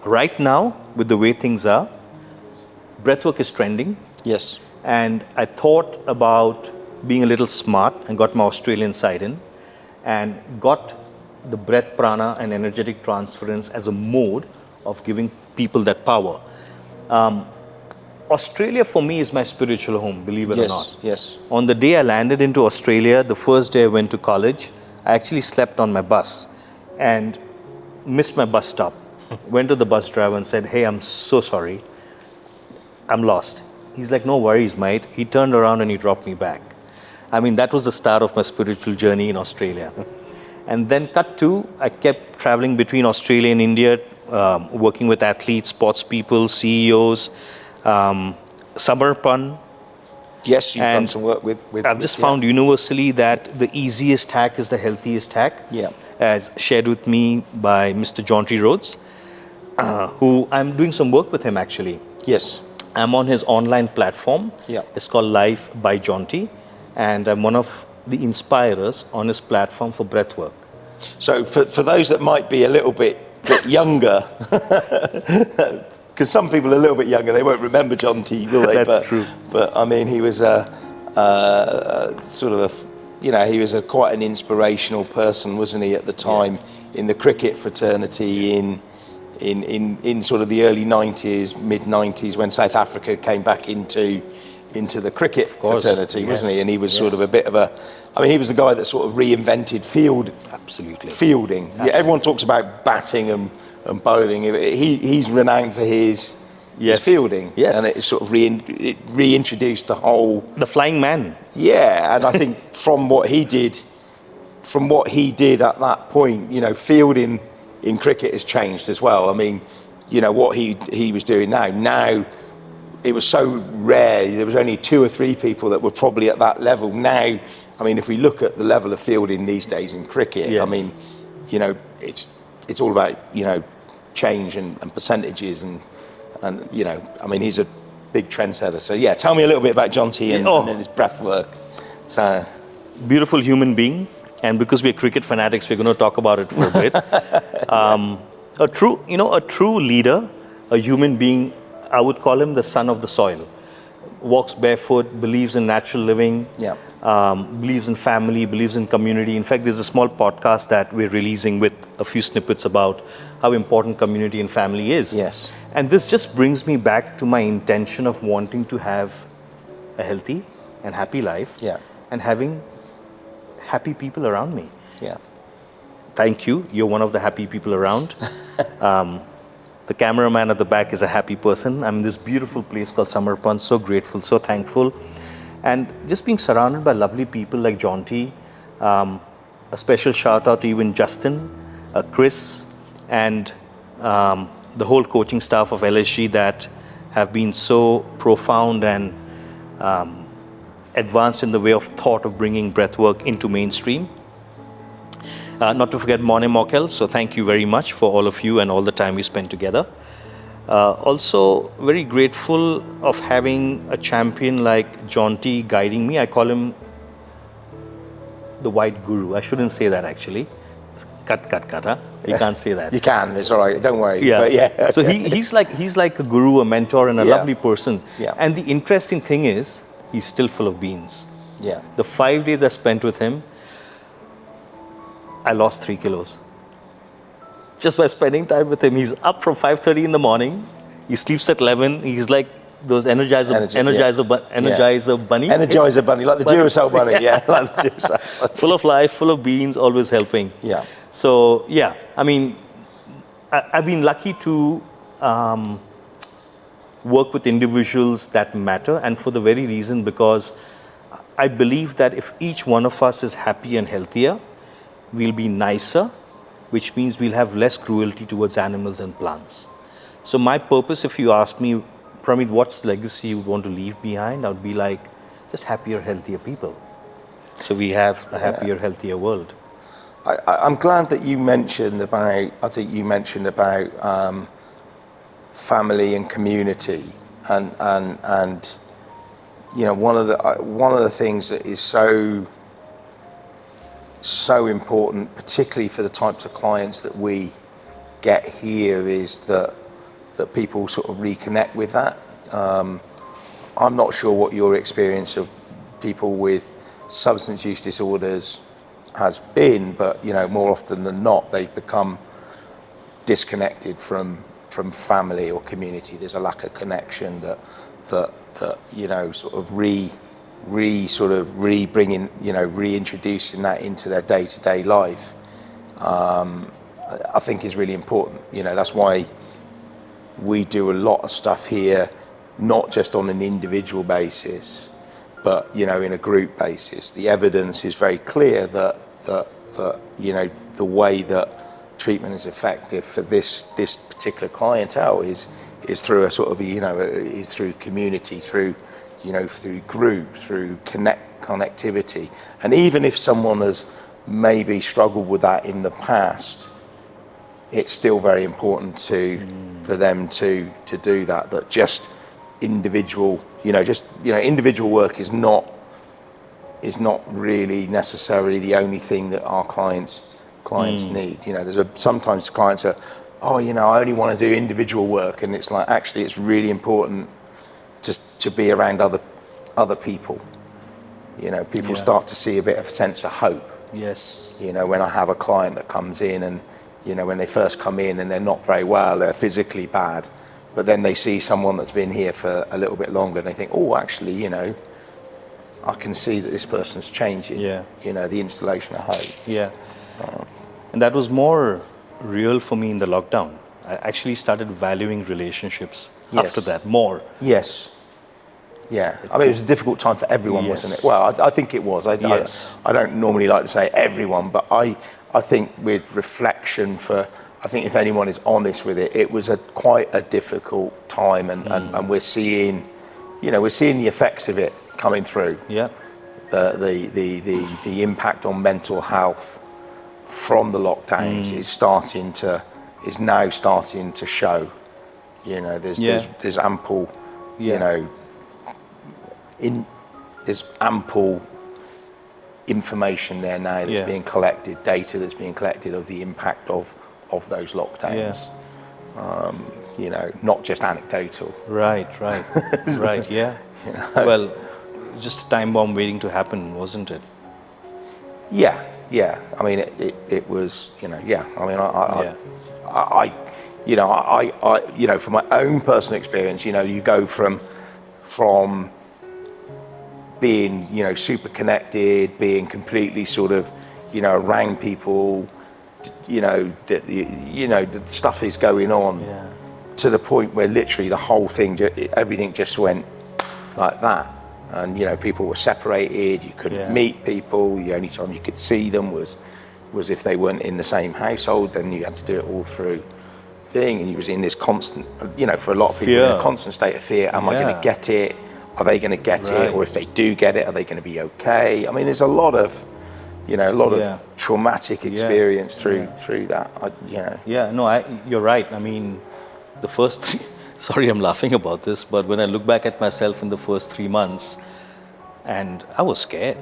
[SPEAKER 2] Right now, with the way things are, breathwork is trending.
[SPEAKER 1] Yes.
[SPEAKER 2] And I thought about being a little smart and got my Australian side in and got the breath, prana, and energetic transference as a mode of giving people that power. Australia for me is my spiritual home, believe it or not.
[SPEAKER 1] Yes.
[SPEAKER 2] On the day I landed into Australia, the first day I went to college, I actually slept on my bus and missed my bus stop. Went to the bus driver and said, "Hey, I'm so sorry. I'm lost." He's like, "No worries, mate." He turned around and he dropped me back. I mean, that was the start of my spiritual journey in Australia. And then cut to, I kept traveling between Australia and India, working with athletes, sports people, CEOs, Samarpan.
[SPEAKER 1] Yes, you've done
[SPEAKER 2] And
[SPEAKER 1] some work with
[SPEAKER 2] I've just found universally that the easiest hack is the healthiest hack,
[SPEAKER 1] Yeah.
[SPEAKER 2] as shared with me by Mr. Jaunty Rhodes, who I'm doing some work with him actually.
[SPEAKER 1] Yes.
[SPEAKER 2] I'm on his online platform.
[SPEAKER 1] Yeah.
[SPEAKER 2] It's called Life by Jaunty, and I'm one of the inspirers on his platform for breathwork.
[SPEAKER 1] So for those that might be a little bit younger, because some people are a little bit younger, they won't remember John T, will they?
[SPEAKER 2] That's true.
[SPEAKER 1] But I mean, he was he was quite an inspirational person, wasn't he, at the time in the cricket fraternity in sort of the early 90s, mid 90s, when South Africa came back into the cricket fraternity, wasn't he? And he was sort of a bit of he was the guy that sort of reinvented fielding.
[SPEAKER 2] Absolutely.
[SPEAKER 1] Yeah, everyone talks about batting and bowling. He's renowned for his fielding.
[SPEAKER 2] Yes.
[SPEAKER 1] And it sort of reintroduced
[SPEAKER 2] The flying man.
[SPEAKER 1] Yeah, and I think from what he did at that point, fielding in cricket has changed as well. I mean, what he was doing now it was so rare. There was only 2 or 3 people that were probably at that level. Now, I mean, if we look at the level of fielding these days in cricket, I mean, it's all about change and percentages and I mean, he's a big trendsetter. So yeah, tell me a little bit about John T and his breath work. So
[SPEAKER 2] Beautiful human being, and because we're cricket fanatics, we're going to talk about it for a bit. A true leader, a human being. I would call him the son of the soil. Walks barefoot, believes in natural living, believes in family, believes in community. In fact, there's a small podcast that we're releasing with a few snippets about how important community and family is.
[SPEAKER 1] Yes.
[SPEAKER 2] And this just brings me back to my intention of wanting to have a healthy and happy life, and having happy people around me.
[SPEAKER 1] Yeah.
[SPEAKER 2] Thank you. You're one of the happy people around. The cameraman at the back is a happy person. I'm in this beautiful place called Samarpan. So grateful, so thankful. And just being surrounded by lovely people like John T. A special shout out to even Justin, Chris, and the whole coaching staff of LSG that have been so profound and advanced in the way of thought of bringing breathwork into mainstream. Not to forget Mone Mokel, so thank you very much for all of you and all the time we spent together. Also very grateful of having a champion like John T guiding me. I call him the white guru. I shouldn't say that actually. Cut, huh? You can't say that.
[SPEAKER 1] You can, it's all right, don't worry.
[SPEAKER 2] Yeah.
[SPEAKER 1] But yeah.
[SPEAKER 2] So he's like a guru, a mentor, and a
[SPEAKER 1] Yeah.
[SPEAKER 2] lovely person.
[SPEAKER 1] Yeah.
[SPEAKER 2] And the interesting thing is, he's still full of beans.
[SPEAKER 1] Yeah.
[SPEAKER 2] The 5 days I spent with him, I lost 3 kilos. Just by spending time with him. He's up from 5:30 in the morning. He sleeps at 11. He's like those Energizer bunny.
[SPEAKER 1] Energizer bunny, like the Duracell bunny. Yeah, like the Duracell.
[SPEAKER 2] Full of life, full of beans, always helping.
[SPEAKER 1] Yeah.
[SPEAKER 2] So yeah, I mean, I've been lucky to work with individuals that matter, and for the very reason because I believe that if each one of us is happy and healthier, we'll be nicer, which means we'll have less cruelty towards animals and plants. So my purpose, if you ask me, Prameet, what's the legacy you want to leave behind? I would be like, just happier, healthier people. So we have a happier, healthier world.
[SPEAKER 1] I'm glad that you mentioned about, family and community, and you know, one of the things that is so important, particularly for the types of clients that we get here, is that people sort of reconnect with that. I'm not sure what your experience of people with substance use disorders has been, but you know, more often than not, they become disconnected from family or community. There's a lack of connection that you know, sort of reintroducing that into their day-to-day life, I think is really important. You know, that's why we do a lot of stuff here, not just on an individual basis, but you know, in a group basis. The evidence is very clear that you know, the way that treatment is effective for this particular clientele is through a sort of, you know, is through community, through, you know, through group, through connectivity. And even if someone has maybe struggled with that in the past, it's still very important for them to do that. That just individual, individual work is not really necessarily the only thing that our clients need. You know, sometimes clients are, oh, you know, I only want to do individual work, and it's like, actually, it's really important to be around other people. You know, people start to see a bit of a sense of hope.
[SPEAKER 2] Yes.
[SPEAKER 1] You know, when I have a client that comes in and, you know, when they first come in and they're not very well, they're physically bad, but then they see someone that's been here for a little bit longer and they think, oh, actually, you know, I can see that this person's changing.
[SPEAKER 2] Yeah.
[SPEAKER 1] You know, the installation of hope.
[SPEAKER 2] Yeah. And that was more real for me in the lockdown. I actually started valuing relationships after that more.
[SPEAKER 1] Yes. Yeah. I mean, it was a difficult time for everyone, wasn't it? Well, I think it was. I don't normally like to say everyone, but I think with reflection I think if anyone is honest with it, it was quite a difficult time, and we're seeing the effects of it coming through.
[SPEAKER 2] Yeah.
[SPEAKER 1] The impact on mental health from the lockdowns is now starting to show. You know, there's ample, you know, there's ample information there now that's being collected, data that's being collected of the impact of those lockdowns. You know, not just anecdotal.
[SPEAKER 2] Right. Yeah.
[SPEAKER 1] You know?
[SPEAKER 2] Well, just a time bomb waiting to happen, wasn't it?
[SPEAKER 1] Yeah. I mean, it was, you know, yeah. I mean, I from my own personal experience, you know, you go from being, you know, super connected, being completely sort of, you know, around people, you know, the stuff is going on to the point where literally the whole thing, everything just went like that. And, you know, people were separated, you couldn't meet people, the only time you could see them was if they weren't in the same household, then you had to do it all through thing, and you was in this constant, you know, for a lot of people, in a constant state of fear. Am I going to get it? Are they going to get it? Or if they do get it, are they going to be okay? I mean, there's a lot of, you know, of traumatic experience through that. You're right. I mean, the first sorry, I'm laughing about this, but when I look back at myself in the first 3 months, and I was scared,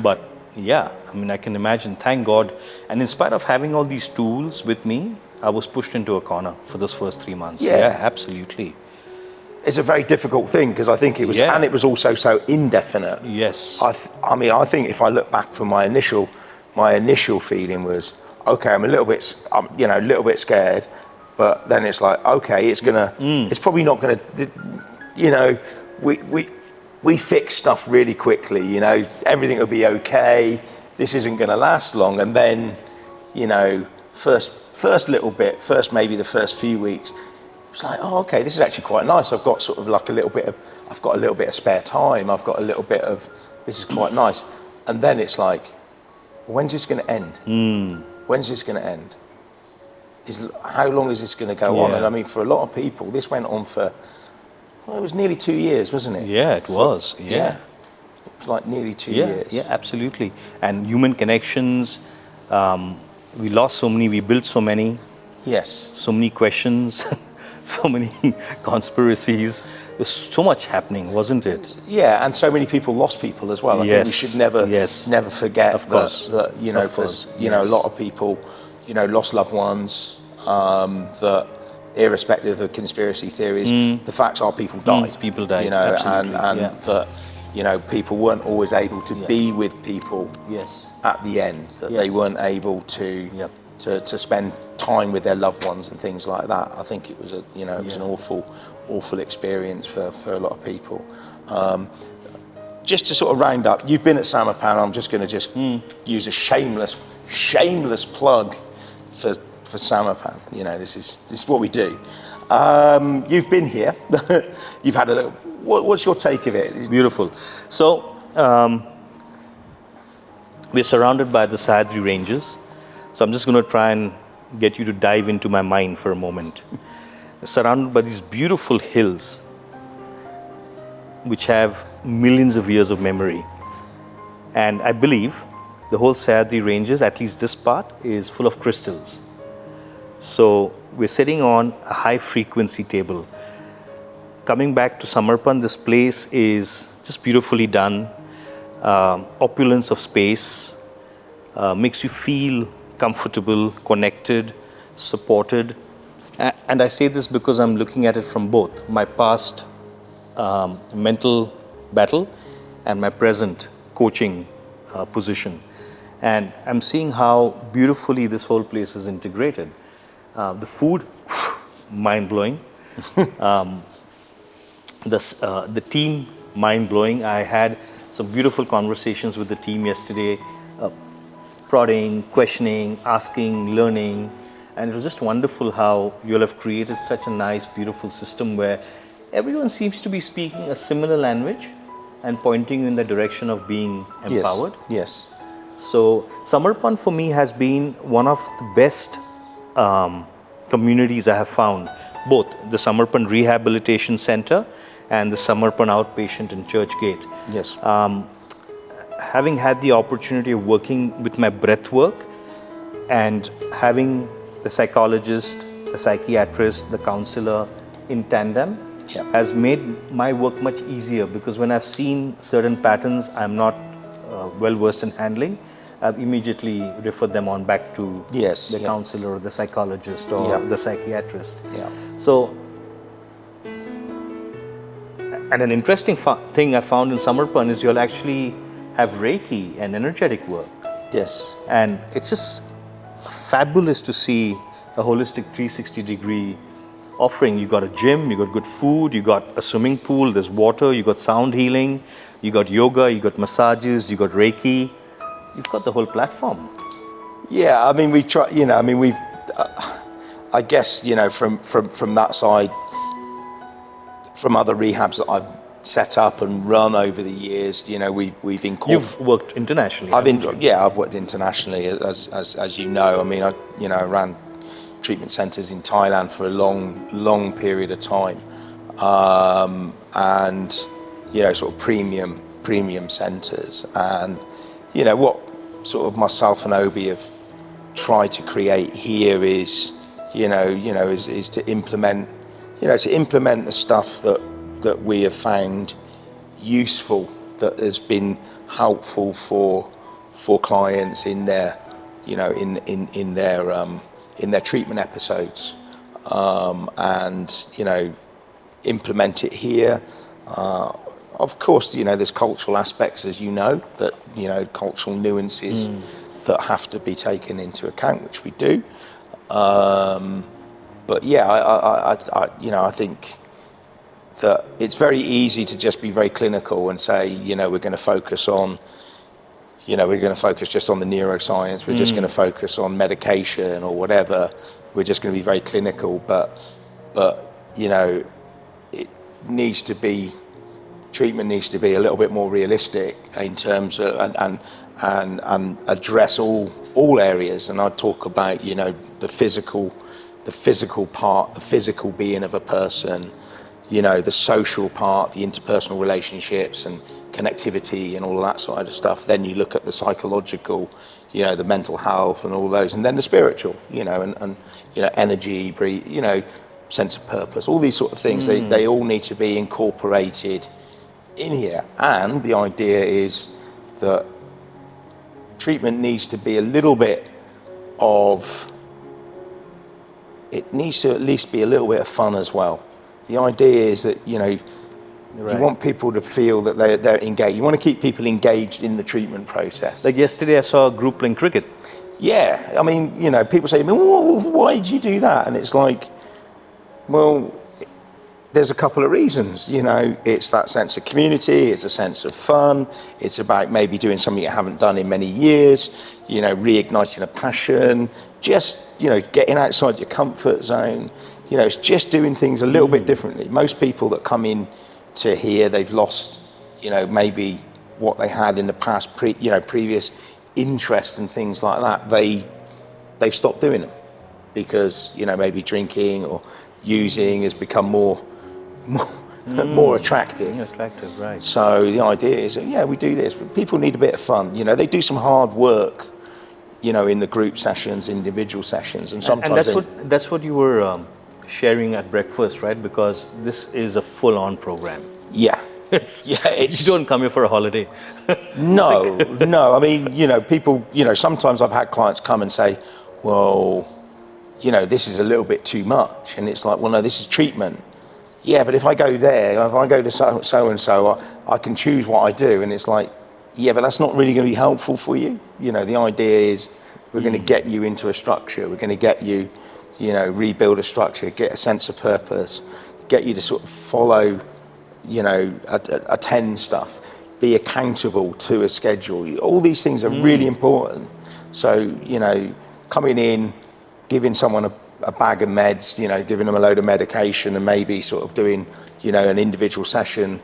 [SPEAKER 1] but
[SPEAKER 2] Yeah, I mean, I can imagine. Thank God. And in spite of having all these tools with me, I was pushed into a corner for those first 3 months.
[SPEAKER 1] Yeah.
[SPEAKER 2] Yeah, absolutely.
[SPEAKER 1] It's a very difficult thing because I think it was,
[SPEAKER 2] Yeah.
[SPEAKER 1] and it was also so indefinite.
[SPEAKER 2] Yes.
[SPEAKER 1] I mean, I think if I look back from my initial feeling was, okay, I'm a little bit, a little bit scared, but then it's like, okay, it's probably not gonna, we fix stuff really quickly, everything will be okay. This isn't gonna last long, and then, maybe the first few weeks. It's like, oh, okay, this is actually quite nice. I've got sort of like a little bit of spare time. I've got a little bit of, this is quite nice. And then it's like, when's this going to end? When's this going to end? How long is this going to go on? And I mean, for a lot of people, this went on for, it was nearly 2 years, wasn't it?
[SPEAKER 2] Yeah, it was.
[SPEAKER 1] Yeah. It was like nearly 2 years.
[SPEAKER 2] Yeah, absolutely. And human connections, we lost so many, we built so many.
[SPEAKER 1] Yes.
[SPEAKER 2] So many questions. So many conspiracies. There's so much happening, wasn't it?
[SPEAKER 1] Yeah, and so many people lost people as well. I think we should never forget that a lot of people, lost loved ones. That irrespective of conspiracy theories, the facts are people died.
[SPEAKER 2] People died.
[SPEAKER 1] And that people weren't always able to be with people.
[SPEAKER 2] Yes.
[SPEAKER 1] At the end, that they weren't able to. To spend time with their loved ones and things like that. I think it was an awful experience for a lot of people. Just to sort of round up, you've been at Samarpan. I'm just going to use a shameless plug for Samarpan. This is what we do. You've been here. You've had a little. What's your take of it?
[SPEAKER 2] Beautiful. So we're surrounded by the Sahyadri Ranges. So I'm just going to try and get you to dive into my mind for a moment. Surrounded by these beautiful hills, which have millions of years of memory. And I believe the whole Sahyadri Ranges, at least this part, is full of crystals. So we're sitting on a high frequency table. Coming back to Samarpan, this place is just beautifully done. Opulence of space, makes you feel comfortable, connected, supported. And I say this because I'm looking at it from both my past mental battle and my present coaching position. And I'm seeing how beautifully this whole place is integrated. The food, mind-blowing. The team, mind-blowing. I had some beautiful conversations with the team yesterday, prodding, questioning, asking, learning. And it was just wonderful how you'll have created such a nice, beautiful system where everyone seems to be speaking a similar language and pointing you in the direction of being empowered.
[SPEAKER 1] Yes.
[SPEAKER 2] So Samarpan for me has been one of the best communities I have found, both the Samarpan Rehabilitation Center and the Samarpan Outpatient in Churchgate.
[SPEAKER 1] Yes.
[SPEAKER 2] Having had the opportunity of working with my breath work and having the psychologist, the psychiatrist, the counselor in tandem has made my work much easier, because when I've seen certain patterns I'm not well versed in handling, I've immediately referred them on back to the counselor or the psychologist or the psychiatrist. So, and an interesting thing I found in Samarpan is you'll actually have Reiki and energetic work.
[SPEAKER 1] Yes.
[SPEAKER 2] And it's just fabulous to see a holistic 360-degree offering. You got a gym, you got good food, you got a swimming pool, there's water, you got sound healing, you got yoga, you got massages, you got Reiki. You've got the whole platform.
[SPEAKER 1] Yeah, I mean, we try. I guess from that side, from other rehabs that I've set up and run over the years, we've incorporated.
[SPEAKER 2] You've worked internationally.
[SPEAKER 1] I've worked internationally, as you know. I mean, I ran treatment centres in Thailand for a long period of time, and sort of premium centres. And what sort of myself and Obi have tried to create here is to implement the stuff that we have found useful, that has been helpful for clients in their, you know, in their treatment episodes, and, you know, implement it here. Of course, you know, there's cultural aspects, as you know, that, you know, cultural nuances that have to be taken into account, which we do. But yeah, you know, I think that it's very easy to just be very clinical and say, you know, we're going to focus on, you know, we're going to focus just on the neuroscience, we're just going to focus on medication or whatever, we're just going to be very clinical, but you know, it needs to be, treatment needs to be a little bit more realistic in terms of, and address all areas. And I talk about, you know, the physical part, the physical being of a person, you know, the social part, the interpersonal relationships and connectivity and all of that side of stuff. Then you look at the psychological, you know, the mental health and all those, and then the spiritual, you know, and you know, energy, breathe, you know, sense of purpose, all these sort of things. They all need to be incorporated in here. And the idea is that treatment needs to be a little bit of, it needs to at least be a little bit of fun as well. The idea is that, you know, you want people to feel that they're engaged. You want to keep people engaged in the treatment process.
[SPEAKER 2] Like yesterday I saw a group playing cricket.
[SPEAKER 1] Yeah, I mean, you know, people say to me, well, why did you do that? And it's like, well, there's a couple of reasons. You know, it's that sense of community, it's a sense of fun, it's about maybe doing something you haven't done in many years, you know, reigniting a passion, just, you know, getting outside your comfort zone. You know, it's just doing things a little bit differently. Most people that come in to here, they've lost, you know, maybe what they had in the past, previous interest and things like that. They've stopped doing them because, you know, maybe drinking or using has become more attractive.
[SPEAKER 2] Attractive, right.
[SPEAKER 1] So the idea is, yeah, we do this, but people need a bit of fun. You know, they do some hard work, you know, in the group sessions, individual sessions, and sometimes...
[SPEAKER 2] And that's what you were sharing at breakfast, right? Because this is a full-on program.
[SPEAKER 1] Yeah.
[SPEAKER 2] You don't come here for a holiday.
[SPEAKER 1] No. I mean, you know, people, you know, sometimes I've had clients come and say, well, you know, this is a little bit too much. And it's like, well, no, this is treatment. Yeah, but if I go there, if I go to so-and-so, I can choose what I do. And it's like, yeah, but that's not really going to be helpful for you. You know, the idea is we're going to get you into a structure. We're going to get you, you know, rebuild a structure, get a sense of purpose, get you to sort of follow, you know, attend stuff, be accountable to a schedule. All these things are really important. So, you know, coming in, giving someone a bag of meds, you know, giving them a load of medication and maybe sort of doing, you know, an individual session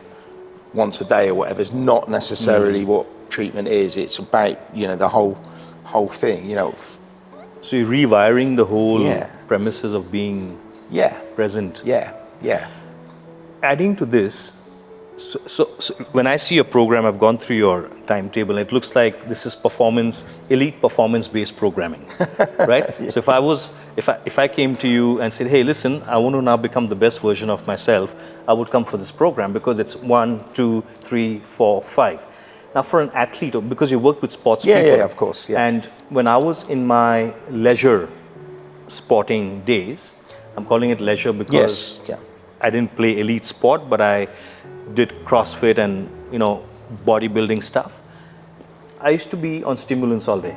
[SPEAKER 1] once a day or whatever is not necessarily what treatment is. It's about, you know, the whole thing, you know.
[SPEAKER 2] So you're rewiring the whole premises of being present.
[SPEAKER 1] Yeah.
[SPEAKER 2] Adding to this, so when I see a program, I've gone through your timetable, it looks like this is elite performance-based programming, right? So if I came to you and said, hey, listen, I want to now become the best version of myself, I would come for this program because it's 1, 2, 3, 4, 5. Now for an athlete, because you work with sports people.
[SPEAKER 1] Yeah, of course. Yeah.
[SPEAKER 2] And when I was in my leisure sporting days, I'm calling it leisure because I didn't play elite sport, but I did CrossFit and, you know, bodybuilding stuff. I used to be on stimulants all day.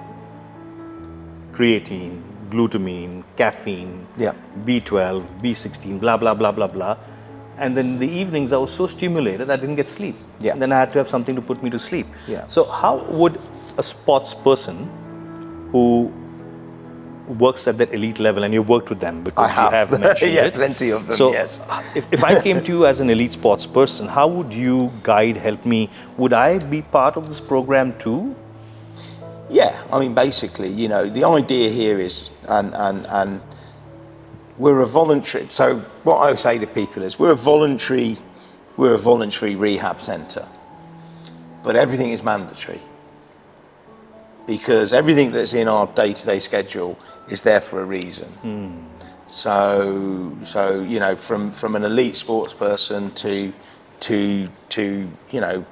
[SPEAKER 2] Creatine, glutamine, caffeine, B12, B16, blah, blah, blah, blah, blah. And then in the evenings, I was so stimulated, I didn't get sleep. And then I had to have something to put me to sleep. So how would a sports person who works at that elite level, and you worked with them because you have mentioned it.
[SPEAKER 1] Plenty of them,
[SPEAKER 2] so
[SPEAKER 1] yes.
[SPEAKER 2] If I came to you as an elite sports person, how would you guide, help me? Would I be part of this program too?
[SPEAKER 1] Yeah, I mean, basically, you know, the idea here is, and we're a voluntary, so what I say to people is we're a voluntary rehab centre, but everything is mandatory. Because everything that's in our day-to-day schedule is there for a reason. So you know, from an elite sports person to you know,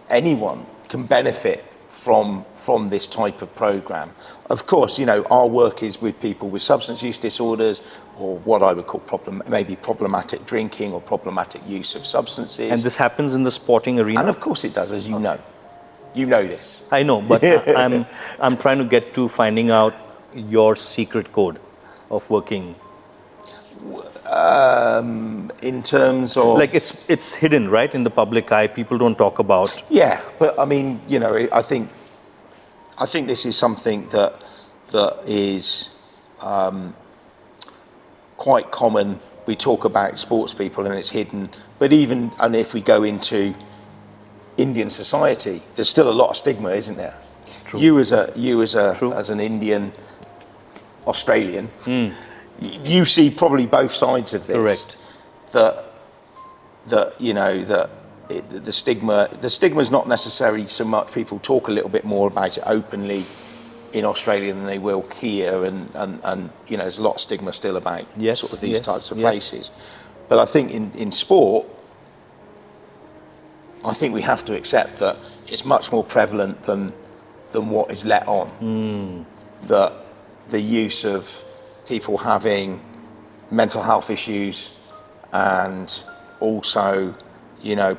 [SPEAKER 1] anyone can benefit from this type of program. Of course, our work is with people with substance use disorders, or what I would call maybe problematic drinking or problematic use of substances.
[SPEAKER 2] And this happens in the sporting arena?
[SPEAKER 1] And of course it does, as you know. You know this.
[SPEAKER 2] I know, but I'm trying to get to finding out your secret code of working.
[SPEAKER 1] In terms of...
[SPEAKER 2] Like it's hidden, right, in the public eye. People don't talk about.
[SPEAKER 1] Yeah, but I mean, I think this is something that is quite common. We talk about sports people and it's hidden, but and if we go into Indian society, there's still a lot of stigma, isn't there?
[SPEAKER 2] True.
[SPEAKER 1] You as an Indian Australian, you see probably both sides of this.
[SPEAKER 2] Correct.
[SPEAKER 1] The stigma is not necessarily so much. People talk a little bit more about it openly in Australia than they will here, and there's a lot of stigma still about sort of these types of places. But I think in sport, I think we have to accept that it's much more prevalent than what is let on. That the use of people having mental health issues and also,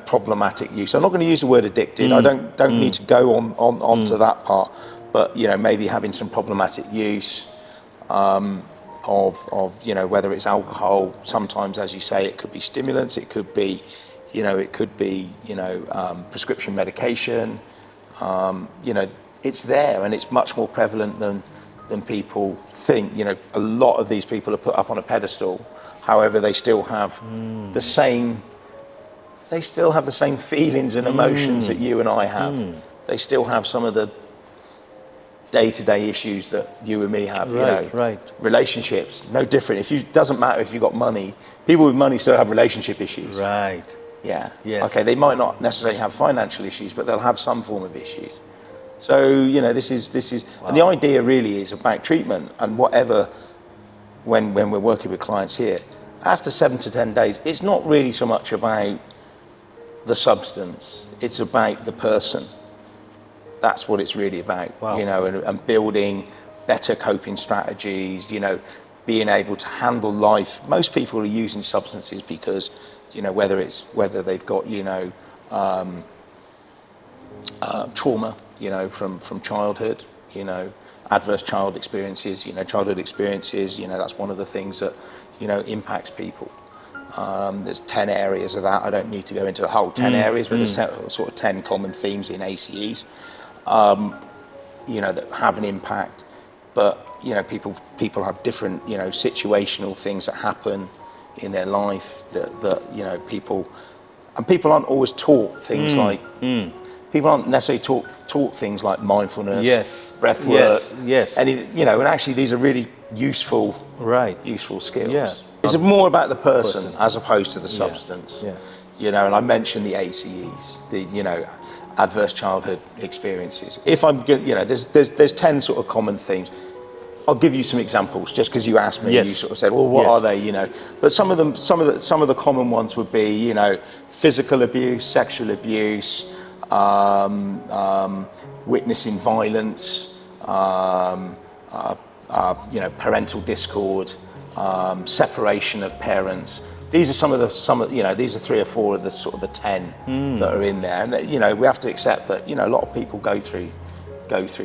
[SPEAKER 1] problematic use. I'm not going to use the word addicted. I don't need to go on to that part, but maybe having some problematic use of whether it's alcohol. Sometimes, as you say, it could be stimulants. It could be prescription medication. It's there, and it's much more prevalent than people think. A lot of these people are put up on a pedestal. However, they still have the same. They still have the same feelings and emotions that you and I have. They still have some of the day-to-day issues that you and me have.
[SPEAKER 2] Right.
[SPEAKER 1] Relationships, no different. Doesn't matter if you've got money. People with money still have relationship issues.
[SPEAKER 2] Right.
[SPEAKER 1] Yeah.
[SPEAKER 2] Yes.
[SPEAKER 1] Okay. They might not necessarily have financial issues, but they'll have some form of issues. So this is, wow. And the idea really is about treatment and whatever. When we're working with clients here, after 7 to 10 days, it's not really so much about the substance. It's about the person. That's what it's really about.
[SPEAKER 2] Wow.
[SPEAKER 1] And building better coping strategies. Being able to handle life. Most people are using substances because, whether they've got trauma, from childhood, adverse childhood experiences, that's one of the things that, impacts people. There's 10 areas of that. I don't need to go into the whole 10 areas, but there's sort of 10 common themes in ACEs, that have an impact. But, people have different, situational things that happen in their life that people aren't always taught things like, people aren't necessarily taught things like mindfulness, breath work, and actually these are really useful skills. Yeah. It's more about the person as opposed to the substance. Yeah. And I mentioned the ACEs, the adverse childhood experiences. If I'm there's 10 sort of common themes. I'll give you some examples just because you asked me. You sort of said, well, what are they? But some of the common ones would be physical abuse, sexual abuse, witnessing violence, parental discord, separation of parents. These are these are 3 or 4 of the sort of the 10 that are in there, and we have to accept that a lot of people go through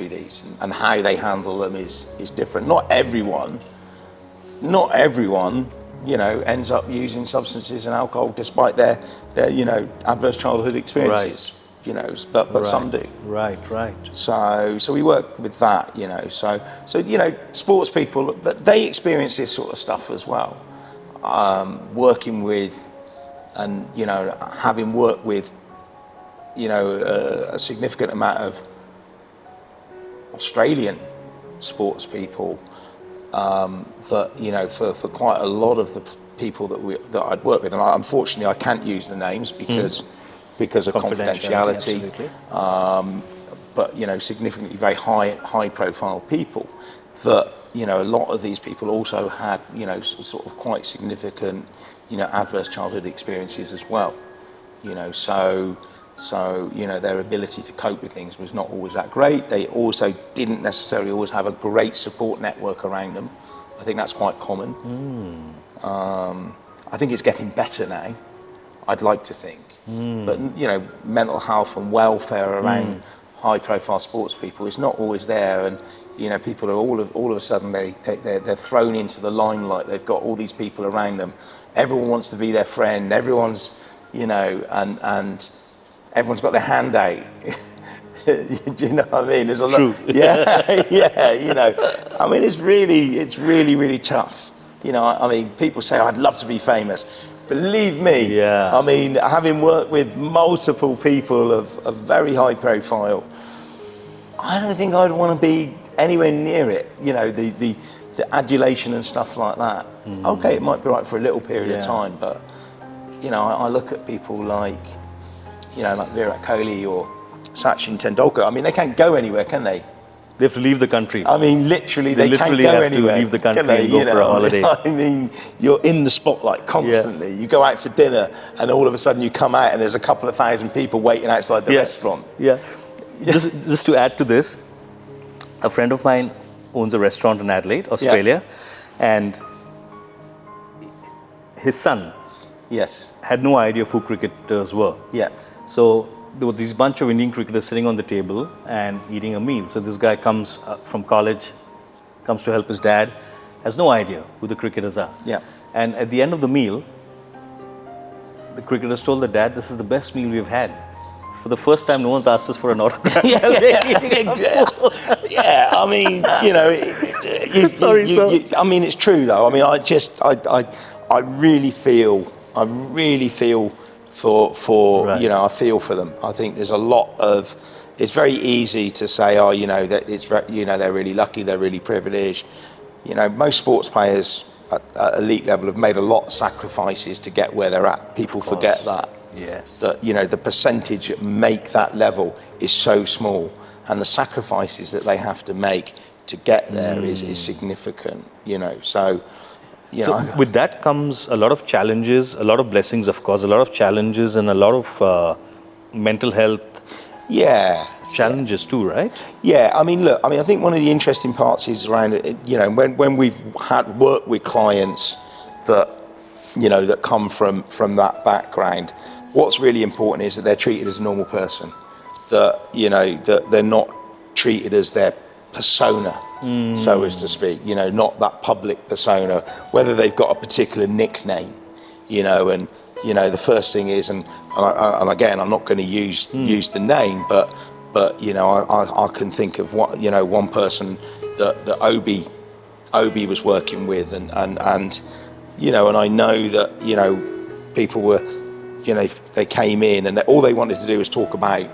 [SPEAKER 1] these, and how they handle them is different. Not everyone ends up using substances and alcohol despite their adverse childhood experiences. But some do. Right. So we work with that. So sports people, they experience this sort of stuff as well. Working with, and having worked with, a significant amount of Australian sports people, that for quite a lot of the people that I'd worked with, and unfortunately I can't use the names because of confidentiality. But significantly very high profile people that a lot of these people also had sort of quite significant adverse childhood experiences as well. So So, their ability to cope with things was not always that great. They also didn't necessarily always have a great support network around them. I think that's quite common. I think it's getting better now, I'd like to think. But, mental health and welfare around high-profile sports people is not always there. And, people are all of a sudden, they're thrown into the limelight. They've got all these people around them. Everyone wants to be their friend. Everyone's, and everyone's got their hand out. Do you know what I mean? There's a lot.
[SPEAKER 2] True.
[SPEAKER 1] I mean, it's really tough. People say, I'd love to be famous. Believe me,
[SPEAKER 2] Yeah.
[SPEAKER 1] I mean, having worked with multiple people of very high profile, I don't think I'd want to be anywhere near it. The adulation and stuff like that. Okay, it might be right for a little period of time, but, I look at people like Virat Kohli or Sachin Tendulkar. I mean, they can't go anywhere, can they?
[SPEAKER 2] They have to leave the country.
[SPEAKER 1] I mean, literally, they can't go
[SPEAKER 2] have
[SPEAKER 1] anywhere.
[SPEAKER 2] To leave the country and go for a holiday.
[SPEAKER 1] I mean, you're in the spotlight constantly. You go out for dinner, and all of a sudden you come out, and there's a couple of thousand people waiting outside the restaurant.
[SPEAKER 2] Yeah. Just to add to this, a friend of mine owns a restaurant in Adelaide, Australia, and his son had no idea who cricketers were.
[SPEAKER 1] Yeah.
[SPEAKER 2] So there were these bunch of Indian cricketers sitting on the table and eating a meal. So this guy comes from college, comes to help his dad, has no idea who the cricketers are.
[SPEAKER 1] Yeah.
[SPEAKER 2] And at the end of the meal, the cricketers told the dad, "This is the best meal we've had. For the first time, no one's asked us for an autograph."
[SPEAKER 1] Yeah, I mean, I mean, it's true though. I mean, I really feel for
[SPEAKER 2] Right.
[SPEAKER 1] I feel for them. I think there's a lot of. It's very easy to say, that they're really lucky, they're really privileged. Most sports players at elite level have made a lot of sacrifices to get where they're at. People forget that.
[SPEAKER 2] Yes.
[SPEAKER 1] That the percentage that make that level is so small, and the sacrifices that they have to make to get there is significant. So
[SPEAKER 2] with that comes a lot of challenges, a lot of blessings, of course, a lot of challenges, and a lot of mental health challenges too, right?
[SPEAKER 1] Yeah, I mean, look, I think one of the interesting parts is around, when we've had work with clients that, that come from that background, what's really important is that they're treated as a normal person, that, that they're not treated as their persona, so as to speak, not that public persona, whether they've got a particular nickname, and, the first thing is, and again, I'm not going to use the name, but I can think of one person that Obi was working with, and I know that people were, they came in and all they wanted to do was talk about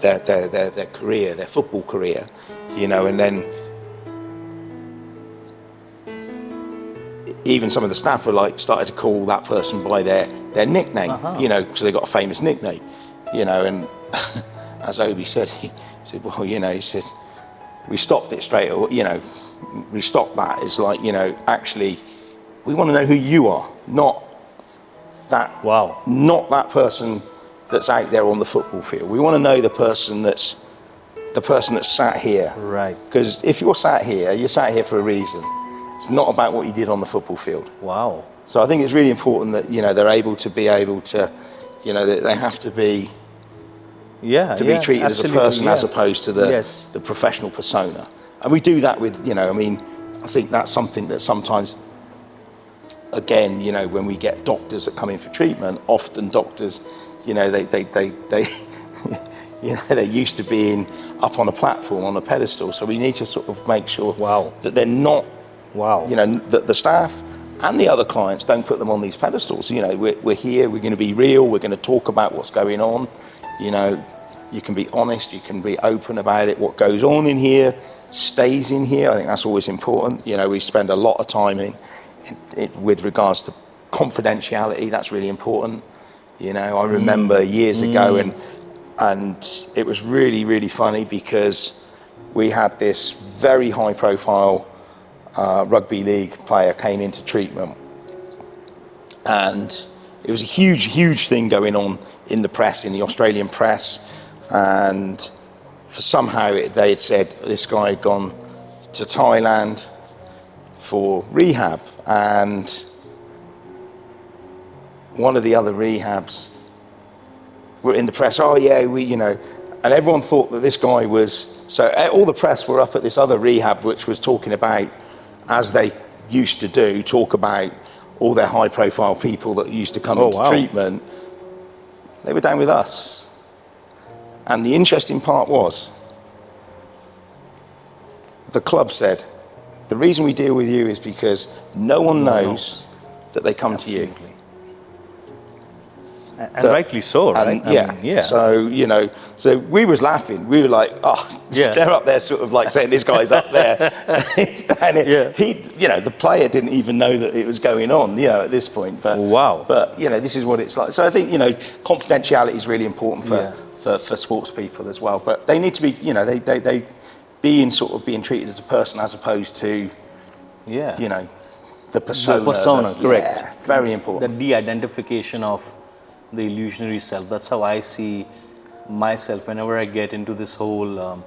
[SPEAKER 1] their career, their football career, and then even some of the staff were started to call that person by their nickname, because they got a famous nickname, and as Obi said, he said, well, he said, we stopped it straight away, we stopped that. It's actually, we want to know who you are, not that person that's out there on the football field. We want to know the person that's sat here.
[SPEAKER 2] Right. Because
[SPEAKER 1] if you're sat here for a reason. It's not about what you did on the football field.
[SPEAKER 2] Wow.
[SPEAKER 1] So I think it's really important that they're able to, that they have to be be treated as a person as opposed to the professional persona. And we do that with, I think that's something that sometimes, again, when we get doctors that come in for treatment, often doctors, they they're used to being up on a platform, on a pedestal. So we need to sort of make sure that they're not, that the staff and the other clients don't put them on these pedestals. We're here, we're going to be real, we're going to talk about what's going on. You can be honest, you can be open about it. What goes on in here stays in here. I think that's always important. We spend a lot of time in with regards to confidentiality. That's really important. I remember years ago, and it was really, really funny because we had this very high profile rugby league player came into treatment, and it was a huge thing going on in the press, in the Australian press, and somehow they had said this guy had gone to Thailand for rehab, and one of the other rehabs were in the press. Oh yeah, and everyone thought that this guy was. So all the press were up at this other rehab, which was talking about, as they used to do, talk about all their high-profile people that used to come into treatment. They were down with us, and the interesting part was, the club said, the reason we deal with you is because no one knows that they come to you.
[SPEAKER 2] And rightly so, right?
[SPEAKER 1] And so, so we was laughing. We were like, they're up there sort of like saying this guy's up there. He's down here. Yeah. The player didn't even know that it was going on, at this point. But, But, this is what it's like. So I think, confidentiality is really important for sports people as well. But they need to be, they being treated as a person as opposed to, the persona.
[SPEAKER 2] The persona, correct.
[SPEAKER 1] Yeah, very important.
[SPEAKER 2] The de-identification of the illusionary self. That's how I see myself whenever I get into this whole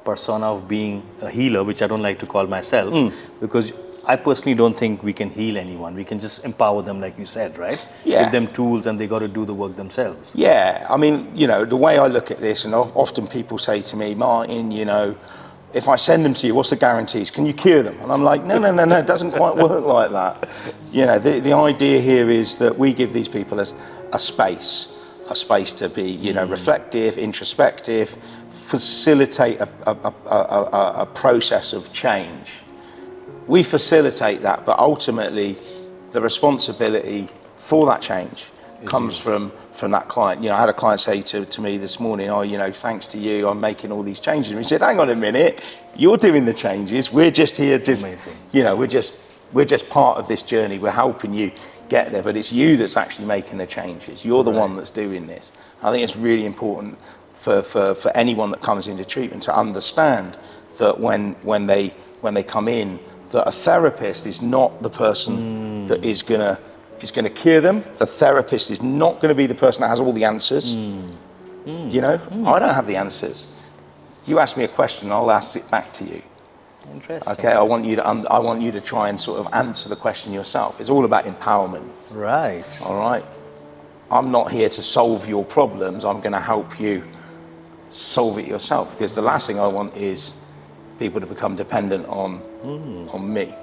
[SPEAKER 2] persona of being a healer, which I don't like to call myself, because I personally don't think we can heal anyone. We can just empower them, like you said, right?
[SPEAKER 1] Yeah.
[SPEAKER 2] Give them tools and they got to do the work themselves.
[SPEAKER 1] Yeah, I mean, the way I look at this, and often people say to me, Martin, if I send them to you, what's the guarantees? Can you cure them? And I'm like, no, it doesn't quite work like that. The idea here is that we give these people a space to be, reflective, introspective, facilitate a process of change. We facilitate that, but ultimately the responsibility for that change comes from that client. I had a client say to me this morning, thanks to you, I'm making all these changes. And he said, hang on a minute, you're doing the changes. We're just here,
[SPEAKER 2] Amazing.
[SPEAKER 1] We're just part of this journey. We're helping you get there, but it's you that's actually making the changes. You're the one that's doing this. I think it's really important for anyone that comes into treatment to understand that when they come in, that a therapist is not the person that is going to cure them. The therapist is not going to be the person that has all the answers. I don't have the answers. You ask me a question, I'll ask it back to you.
[SPEAKER 2] Interesting.
[SPEAKER 1] Okay, I want you to try and sort of answer the question yourself. It's all about empowerment.
[SPEAKER 2] Right.
[SPEAKER 1] All right. I'm not here to solve your problems. I'm going to help you solve it yourself, because the last thing I want is people to become dependent on me.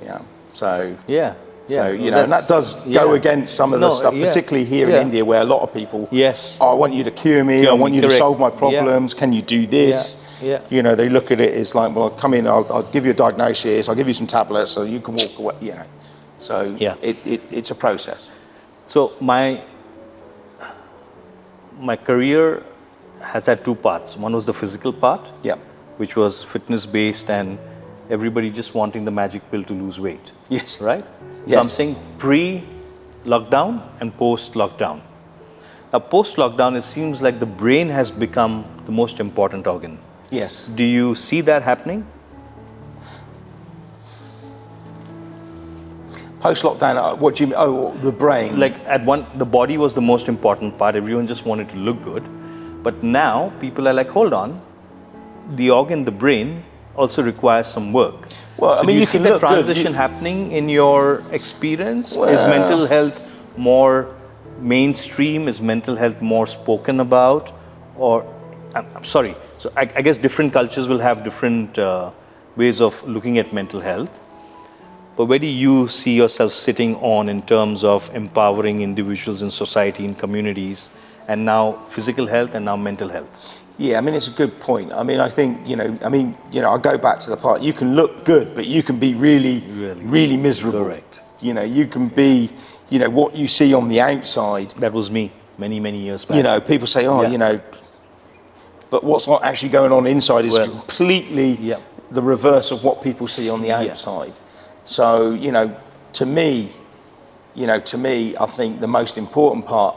[SPEAKER 1] Yeah. So.
[SPEAKER 2] Yeah.
[SPEAKER 1] So, and that does go against some of the stuff, particularly here in India, where a lot of people, I want you to cure me, I want you to solve my problems, can you do this?
[SPEAKER 2] Yeah.
[SPEAKER 1] They look at it as like, well, come in, I'll give you a diagnosis, I'll give you some tablets so you can walk away, So it's a process.
[SPEAKER 2] So my career has had two parts. One was the physical part, which was fitness-based and everybody just wanting the magic pill to lose weight.
[SPEAKER 1] Yes.
[SPEAKER 2] Right?
[SPEAKER 1] Yes.
[SPEAKER 2] So I'm saying pre-lockdown and post-lockdown. Now, post-lockdown, it seems like the brain has become the most important organ.
[SPEAKER 1] Yes.
[SPEAKER 2] Do you see that happening?
[SPEAKER 1] Post-lockdown, what do you mean? Oh, the brain.
[SPEAKER 2] Like the body was the most important part. Everyone just wanted to look good. But now people are like, hold on, the organ, the brain, also requires some work.
[SPEAKER 1] Well,
[SPEAKER 2] so
[SPEAKER 1] I mean,
[SPEAKER 2] do you
[SPEAKER 1] you
[SPEAKER 2] see
[SPEAKER 1] can
[SPEAKER 2] that
[SPEAKER 1] look
[SPEAKER 2] transition
[SPEAKER 1] good.
[SPEAKER 2] happening in your experience?
[SPEAKER 1] Well,
[SPEAKER 2] is mental health more mainstream? Is mental health more spoken about? Or, I'm sorry, so I guess different cultures will have different ways of looking at mental health. But where do you see yourself sitting on in terms of empowering individuals in society, in communities, and now physical health and now mental health?
[SPEAKER 1] Yeah, I mean, it's a good point. I mean, I think, I go back to the part, you can look good, but you can be really miserable.
[SPEAKER 2] Correct.
[SPEAKER 1] You can be, what you see on the outside.
[SPEAKER 2] That was me many years back.
[SPEAKER 1] People say, but what's not actually going on inside is completely the reverse of what people see on the outside. So, to me, I think the most important part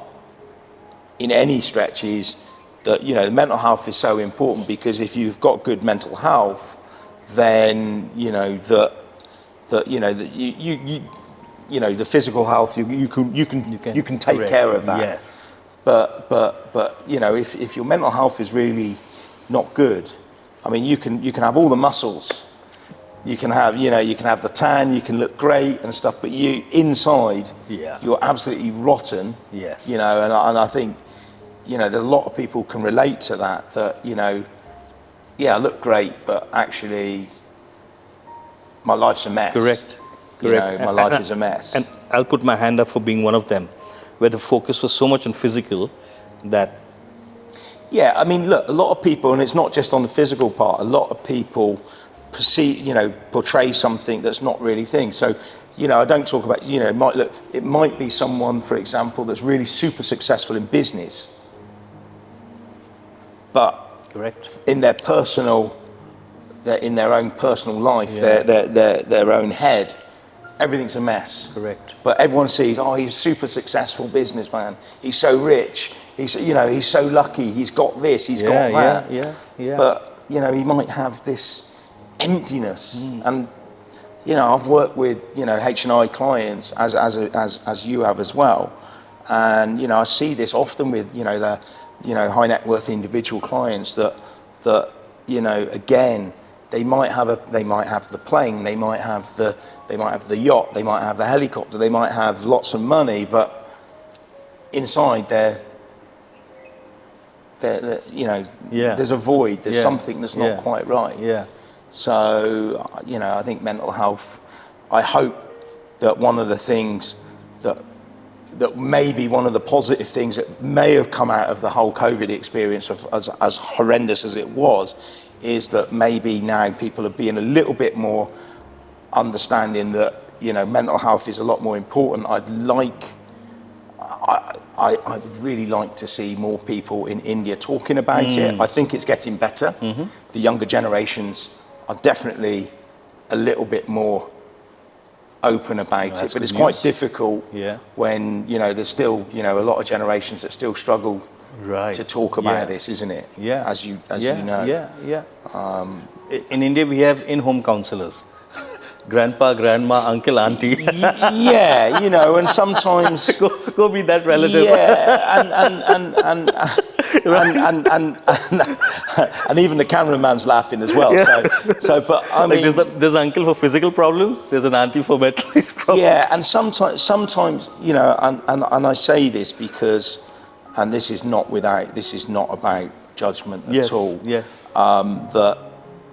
[SPEAKER 1] in any stretch is that, mental health is so important, because if you've got good mental health, then, the physical health, you can take
[SPEAKER 2] correct.
[SPEAKER 1] care of that.
[SPEAKER 2] Yes.
[SPEAKER 1] But if your mental health is really not good, I mean, you can have all the muscles, you can have the tan, you can look great and stuff, but you inside, you're absolutely rotten.
[SPEAKER 2] Yes.
[SPEAKER 1] And I think, that a lot of people can relate to that. I look great, but actually, my life's a mess.
[SPEAKER 2] Correct.
[SPEAKER 1] My life is a mess.
[SPEAKER 2] And I'll put my hand up for being one of them, where the focus was so much on physical that...
[SPEAKER 1] Yeah, I mean, look, a lot of people, and it's not just on the physical part, a lot of people portray something that's not really thing. So, I don't talk about, it might be someone, for example, that's really super successful in business, but
[SPEAKER 2] correct.
[SPEAKER 1] in their own personal life, their own head, everything's a mess.
[SPEAKER 2] Correct.
[SPEAKER 1] But everyone sees, he's a super successful businessman. He's so rich. He's so lucky. He's got this. He's got that.
[SPEAKER 2] Yeah.
[SPEAKER 1] But he might have this emptiness. And I've worked with H&I clients as you have as well. And I see this often with the high net worth individual clients that again, they might have the plane, they might have the yacht, they might have the helicopter, they might have lots of money, but inside there's a void, there's something that's not quite right.
[SPEAKER 2] Yeah.
[SPEAKER 1] So I think mental health, I hope that one of the things that may be one of the positive things that may have come out of the whole COVID experience, as horrendous as it was, is that maybe now people are being a little bit more understanding that mental health is a lot more important. I would really like to see more people in India talking about it. I think it's getting better. Mm-hmm. The younger generations are definitely a little bit more open about it, but it's quite difficult when there's still a lot of generations that still struggle to talk about this, isn't it?
[SPEAKER 2] Yeah.
[SPEAKER 1] As you know.
[SPEAKER 2] Yeah. In India, we have in-home counselors. Grandpa, grandma, uncle, auntie.
[SPEAKER 1] And sometimes
[SPEAKER 2] go be that relative.
[SPEAKER 1] And even the cameraman's laughing as well. But I mean,
[SPEAKER 2] there's an uncle for physical problems. There's an auntie for mental problems.
[SPEAKER 1] Yeah, and sometimes, and I say this because, and this is not about judgment at all.
[SPEAKER 2] Yes.
[SPEAKER 1] That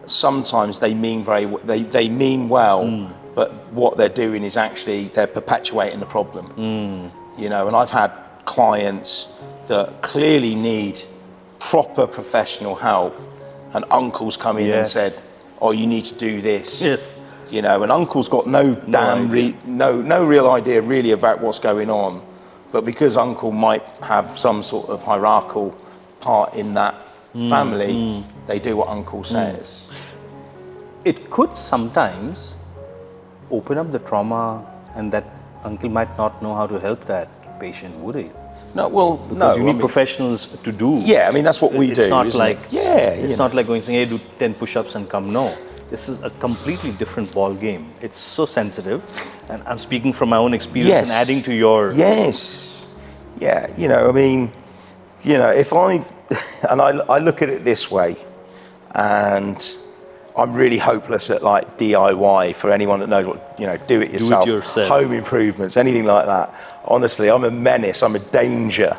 [SPEAKER 1] sometimes they mean they mean well, but what they're doing is actually they're perpetuating the problem. And I've had clients that clearly need proper professional help, and uncles come in and said, you need to do this.
[SPEAKER 2] Yes.
[SPEAKER 1] And uncle's got no real idea really about what's going on, but because uncle might have some sort of hierarchical part in that family, they do what uncle says.
[SPEAKER 2] It could sometimes open up the trauma, and that uncle might not know how to help that patient, would it?
[SPEAKER 1] No, well,
[SPEAKER 2] because you need professionals to do.
[SPEAKER 1] Yeah, I mean, that's what we do.
[SPEAKER 2] It's not like
[SPEAKER 1] it's
[SPEAKER 2] not like going saying, hey, do 10 push-ups and come. No, this is a completely different ball game. It's so sensitive, and I'm speaking from my own experience and adding to your.
[SPEAKER 1] Yes. Yeah, I mean, if I look at it this way, and I'm really hopeless at like DIY for anyone that knows what, do it yourself, home improvements, anything like that. Honestly, I'm a menace, I'm a danger.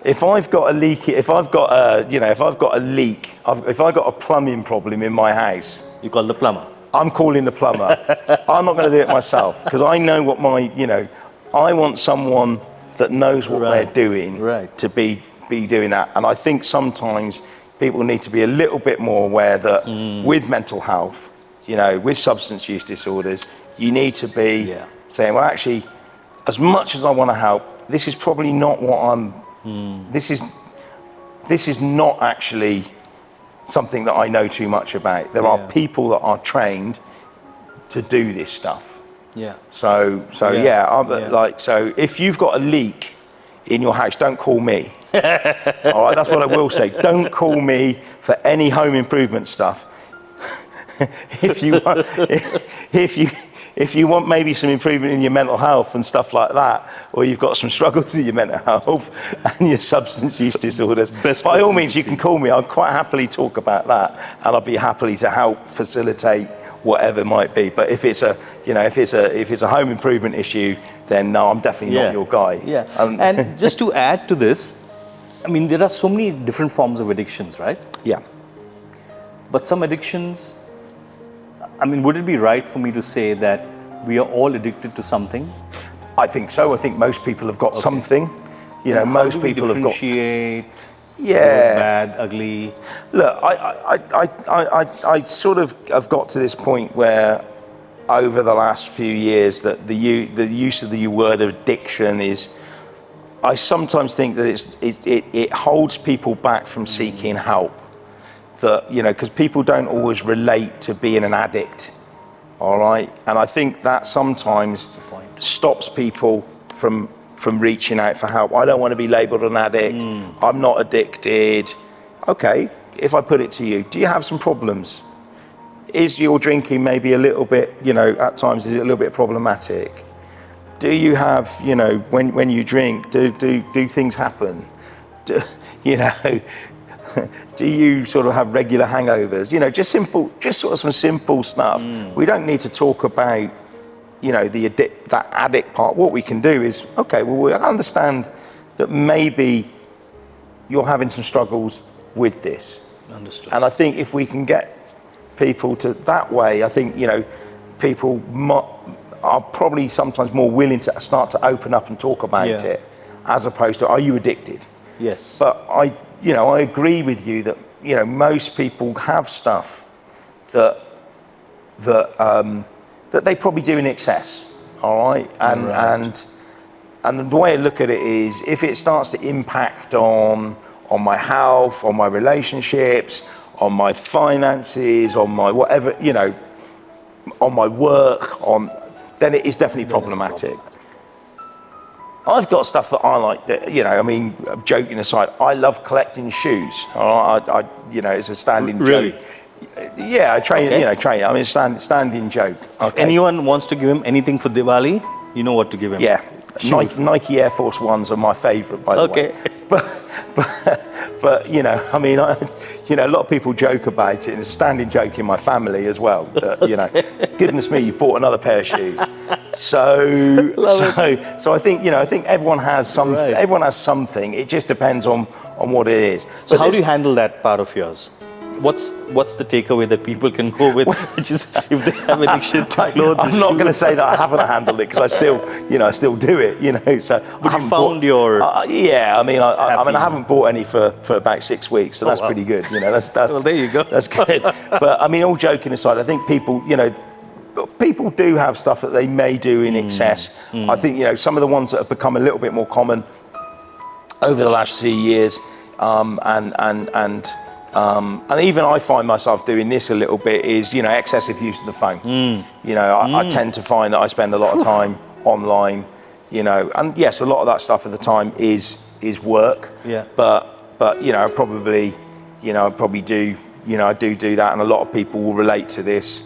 [SPEAKER 1] If I've got a leak, if I've got a plumbing problem in my house.
[SPEAKER 2] You call the plumber?
[SPEAKER 1] I'm calling the plumber. I'm not going to do it myself, because I know what I want someone that knows what they're doing to be doing that. And I think sometimes people need to be a little bit more aware that with mental health, with substance use disorders, you need to be saying, well, actually, as much as I want to help, this is probably not what I'm, this is not actually something that I know too much about. There are people that are trained to do this stuff.
[SPEAKER 2] Yeah.
[SPEAKER 1] So if you've got a leak in your house, don't call me. All right, that's what I will say. Don't call me for any home improvement stuff. if you want maybe some improvement in your mental health and stuff like that, or you've got some struggles with your mental health and your substance use disorders, by all means, you can call me. I'll quite happily talk about that, and I'll be happy to help facilitate whatever it might be. But if it's a, if it's a home improvement issue, then no, I'm definitely not your guy.
[SPEAKER 2] Yeah. And just to add to this, I mean, there are so many different forms of addictions, right?
[SPEAKER 1] Yeah.
[SPEAKER 2] But some addictions, I mean, would it be right for me to say that we are all addicted to something?
[SPEAKER 1] I think so. I think most people have got something. Most people have got.
[SPEAKER 2] Differentiate good,
[SPEAKER 1] Yeah.
[SPEAKER 2] bad, ugly.
[SPEAKER 1] Look, I sort of have got to this point where, over the last few years, that the use of the word addiction is. I sometimes think that it holds people back from seeking help. That, because people don't always relate to being an addict, all right? And I think that sometimes stops people from reaching out for help. I don't want to be labelled an addict. I'm not addicted. Okay, if I put it to you, do you have some problems? Is your drinking maybe a little bit, at times, is it a little bit problematic? Do you have, when you drink, do things happen? Do you sort of have regular hangovers? Just sort of some simple stuff. We don't need to talk about, that addict part. What we can do is, okay, well, we understand that maybe you're having some struggles with this.
[SPEAKER 2] Understood.
[SPEAKER 1] And I think if we can get people to that way, I think, people are probably sometimes more willing to start to open up and talk about it, as opposed to, are you addicted?
[SPEAKER 2] Yes.
[SPEAKER 1] But I agree with you that, most people have stuff that they probably do in excess, all right? And the way I look at it is, if it starts to impact on my health, on my relationships, on my finances, on my whatever, on my work, then it is definitely problematic. I've got stuff that I like, joking aside, I love collecting shoes. It's a standing joke. Yeah, I train, train. I mean, standing joke. Okay.
[SPEAKER 2] If anyone wants to give him anything for Diwali, you know what to give him.
[SPEAKER 1] Yeah. Nike Air Force Ones are my favorite, by the way. But a lot of people joke about it, and it's a standing joke in my family as well. That, goodness me, you've bought another pair of shoes. So I think everyone has some.
[SPEAKER 2] Right.
[SPEAKER 1] Everyone has something. It just depends on what it is.
[SPEAKER 2] So how do you handle that part of yours? What's the takeaway that people can go with, which is if they have addiction to clothes?
[SPEAKER 1] I'm not going to say that I haven't handled it, because I still do it. So
[SPEAKER 2] but you found your
[SPEAKER 1] yeah. I haven't bought any for about 6 weeks, so that's pretty good. That's
[SPEAKER 2] well, there you go.
[SPEAKER 1] That's good. But all joking aside, I think people do have stuff that they may do in excess. I think some of the ones that have become a little bit more common over the last 2 years, and even I find myself doing this a little bit, is excessive use of the phone. I tend to find that I spend a lot of time online, and yes, a lot of that stuff at the time is work.
[SPEAKER 2] Yeah.
[SPEAKER 1] But I probably do that, and a lot of people will relate to this.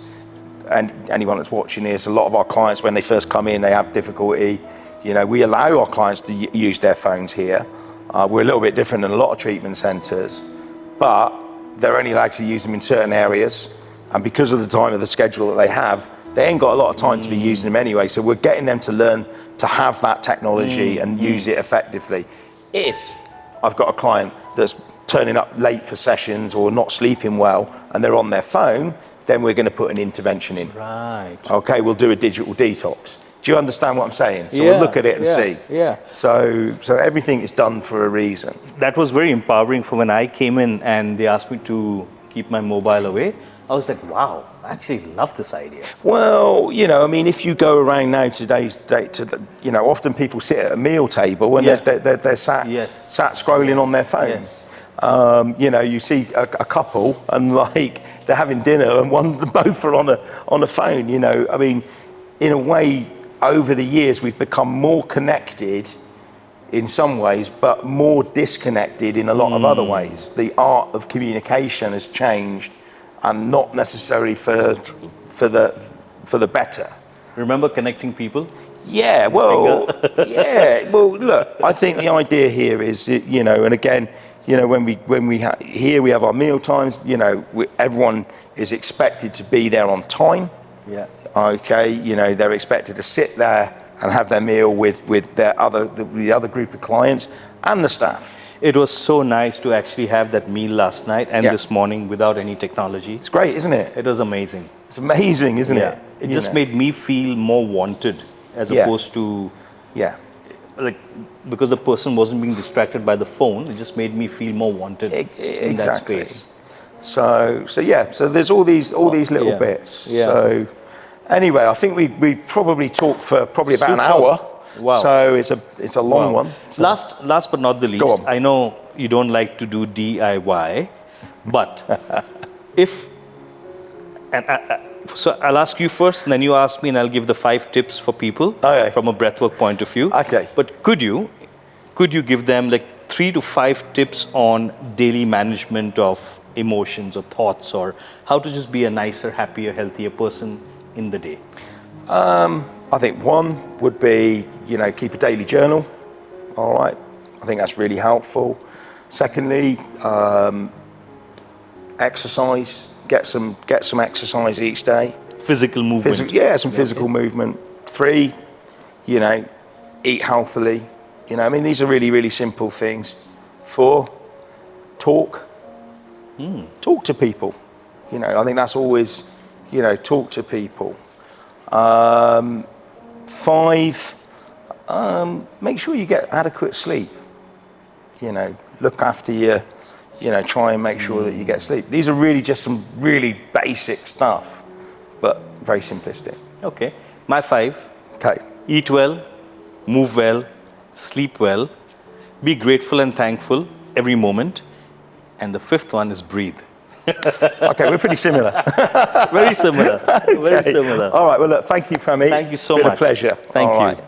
[SPEAKER 1] And anyone that's watching this, a lot of our clients, when they first come in, they have difficulty. We allow our clients to use their phones here. We're a little bit different than a lot of treatment centres, but they're only allowed to use them in certain areas. And because of the time of the schedule that they ain't got a lot of time to be using them anyway. So we're getting them to learn to have that technology and use it effectively. If I've got a client that's turning up late for sessions or not sleeping well and they're on their phone, then we're going to put an intervention in.
[SPEAKER 2] Right.
[SPEAKER 1] Okay, we'll do a digital detox. Do you understand what I'm saying? So we'll look at it and see.
[SPEAKER 2] Yeah.
[SPEAKER 1] So everything is done for a reason.
[SPEAKER 2] That was very empowering for when I came in and they asked me to keep my mobile away. I was like, wow, I actually love this idea.
[SPEAKER 1] Well, if you go around now today's date, often people sit at a meal table and they're sat scrolling on their phones. Yes. You see a couple and they're having dinner and both are on a phone. In a way, over the years we've become more connected in some ways, but more disconnected in a lot of other ways. The art of communication has changed, and not necessarily for the better.
[SPEAKER 2] Remember connecting people?
[SPEAKER 1] Yeah, well, yeah, well, look, I think the idea here is, you know, and again, you know, here we have our meal times, you know, everyone is expected to be there on time.
[SPEAKER 2] Yeah.
[SPEAKER 1] Okay, you know, they're expected to sit there and have their meal with the other group of clients and the staff.
[SPEAKER 2] It was so nice to actually have that meal last night and
[SPEAKER 1] Yeah.
[SPEAKER 2] this morning without any technology.
[SPEAKER 1] It's great, isn't it?
[SPEAKER 2] It was amazing.
[SPEAKER 1] It's amazing, isn't it?
[SPEAKER 2] It
[SPEAKER 1] You
[SPEAKER 2] just
[SPEAKER 1] know?
[SPEAKER 2] made me feel more wanted as
[SPEAKER 1] Yeah.
[SPEAKER 2] opposed to,
[SPEAKER 1] Yeah.
[SPEAKER 2] like, because the person wasn't being distracted by the phone, it just made me feel more wanted in that
[SPEAKER 1] Exactly.
[SPEAKER 2] space.
[SPEAKER 1] So yeah, so there's all these little
[SPEAKER 2] Yeah.
[SPEAKER 1] bits.
[SPEAKER 2] Yeah.
[SPEAKER 1] So anyway, I think we probably talked for probably about an
[SPEAKER 2] Superb.
[SPEAKER 1] hour.
[SPEAKER 2] Wow.
[SPEAKER 1] So it's a long
[SPEAKER 2] Wow.
[SPEAKER 1] one. So
[SPEAKER 2] Last but not the least,
[SPEAKER 1] Go on.
[SPEAKER 2] I know you don't like to do DIY, but so I'll ask you first, and then you ask me, and I'll give the 5 tips for people
[SPEAKER 1] Okay.
[SPEAKER 2] from a breathwork point of view.
[SPEAKER 1] Okay.
[SPEAKER 2] But could you give them like 3 to 5 tips on daily management of emotions or thoughts, or how to just be a nicer, happier, healthier person in the day?
[SPEAKER 1] I think one would be, you know, keep a daily journal. All right. I think that's really helpful. Secondly, exercise. Get some exercise each day.
[SPEAKER 2] Physical movement.
[SPEAKER 1] Some physical movement. 3, you know, eat healthily. You know, I mean, these are really, really simple things. 4, talk. Talk to people. You know, I think that's always, you know, talk to people. 5, make sure you get adequate sleep. You know, look after you know, try and make sure that you get sleep. These are really just some really basic stuff, but very simplistic.
[SPEAKER 2] Okay. My 5.
[SPEAKER 1] Okay.
[SPEAKER 2] Eat well, move well, sleep well, be grateful and thankful every moment. And the 5th one is breathe.
[SPEAKER 1] Okay, we're pretty similar.
[SPEAKER 2] Very similar. Very
[SPEAKER 1] Okay.
[SPEAKER 2] similar.
[SPEAKER 1] All right, well, look, thank you, Prameet.
[SPEAKER 2] Thank you so
[SPEAKER 1] Been
[SPEAKER 2] much.
[SPEAKER 1] a pleasure.
[SPEAKER 2] Thank
[SPEAKER 1] All
[SPEAKER 2] you.
[SPEAKER 1] right.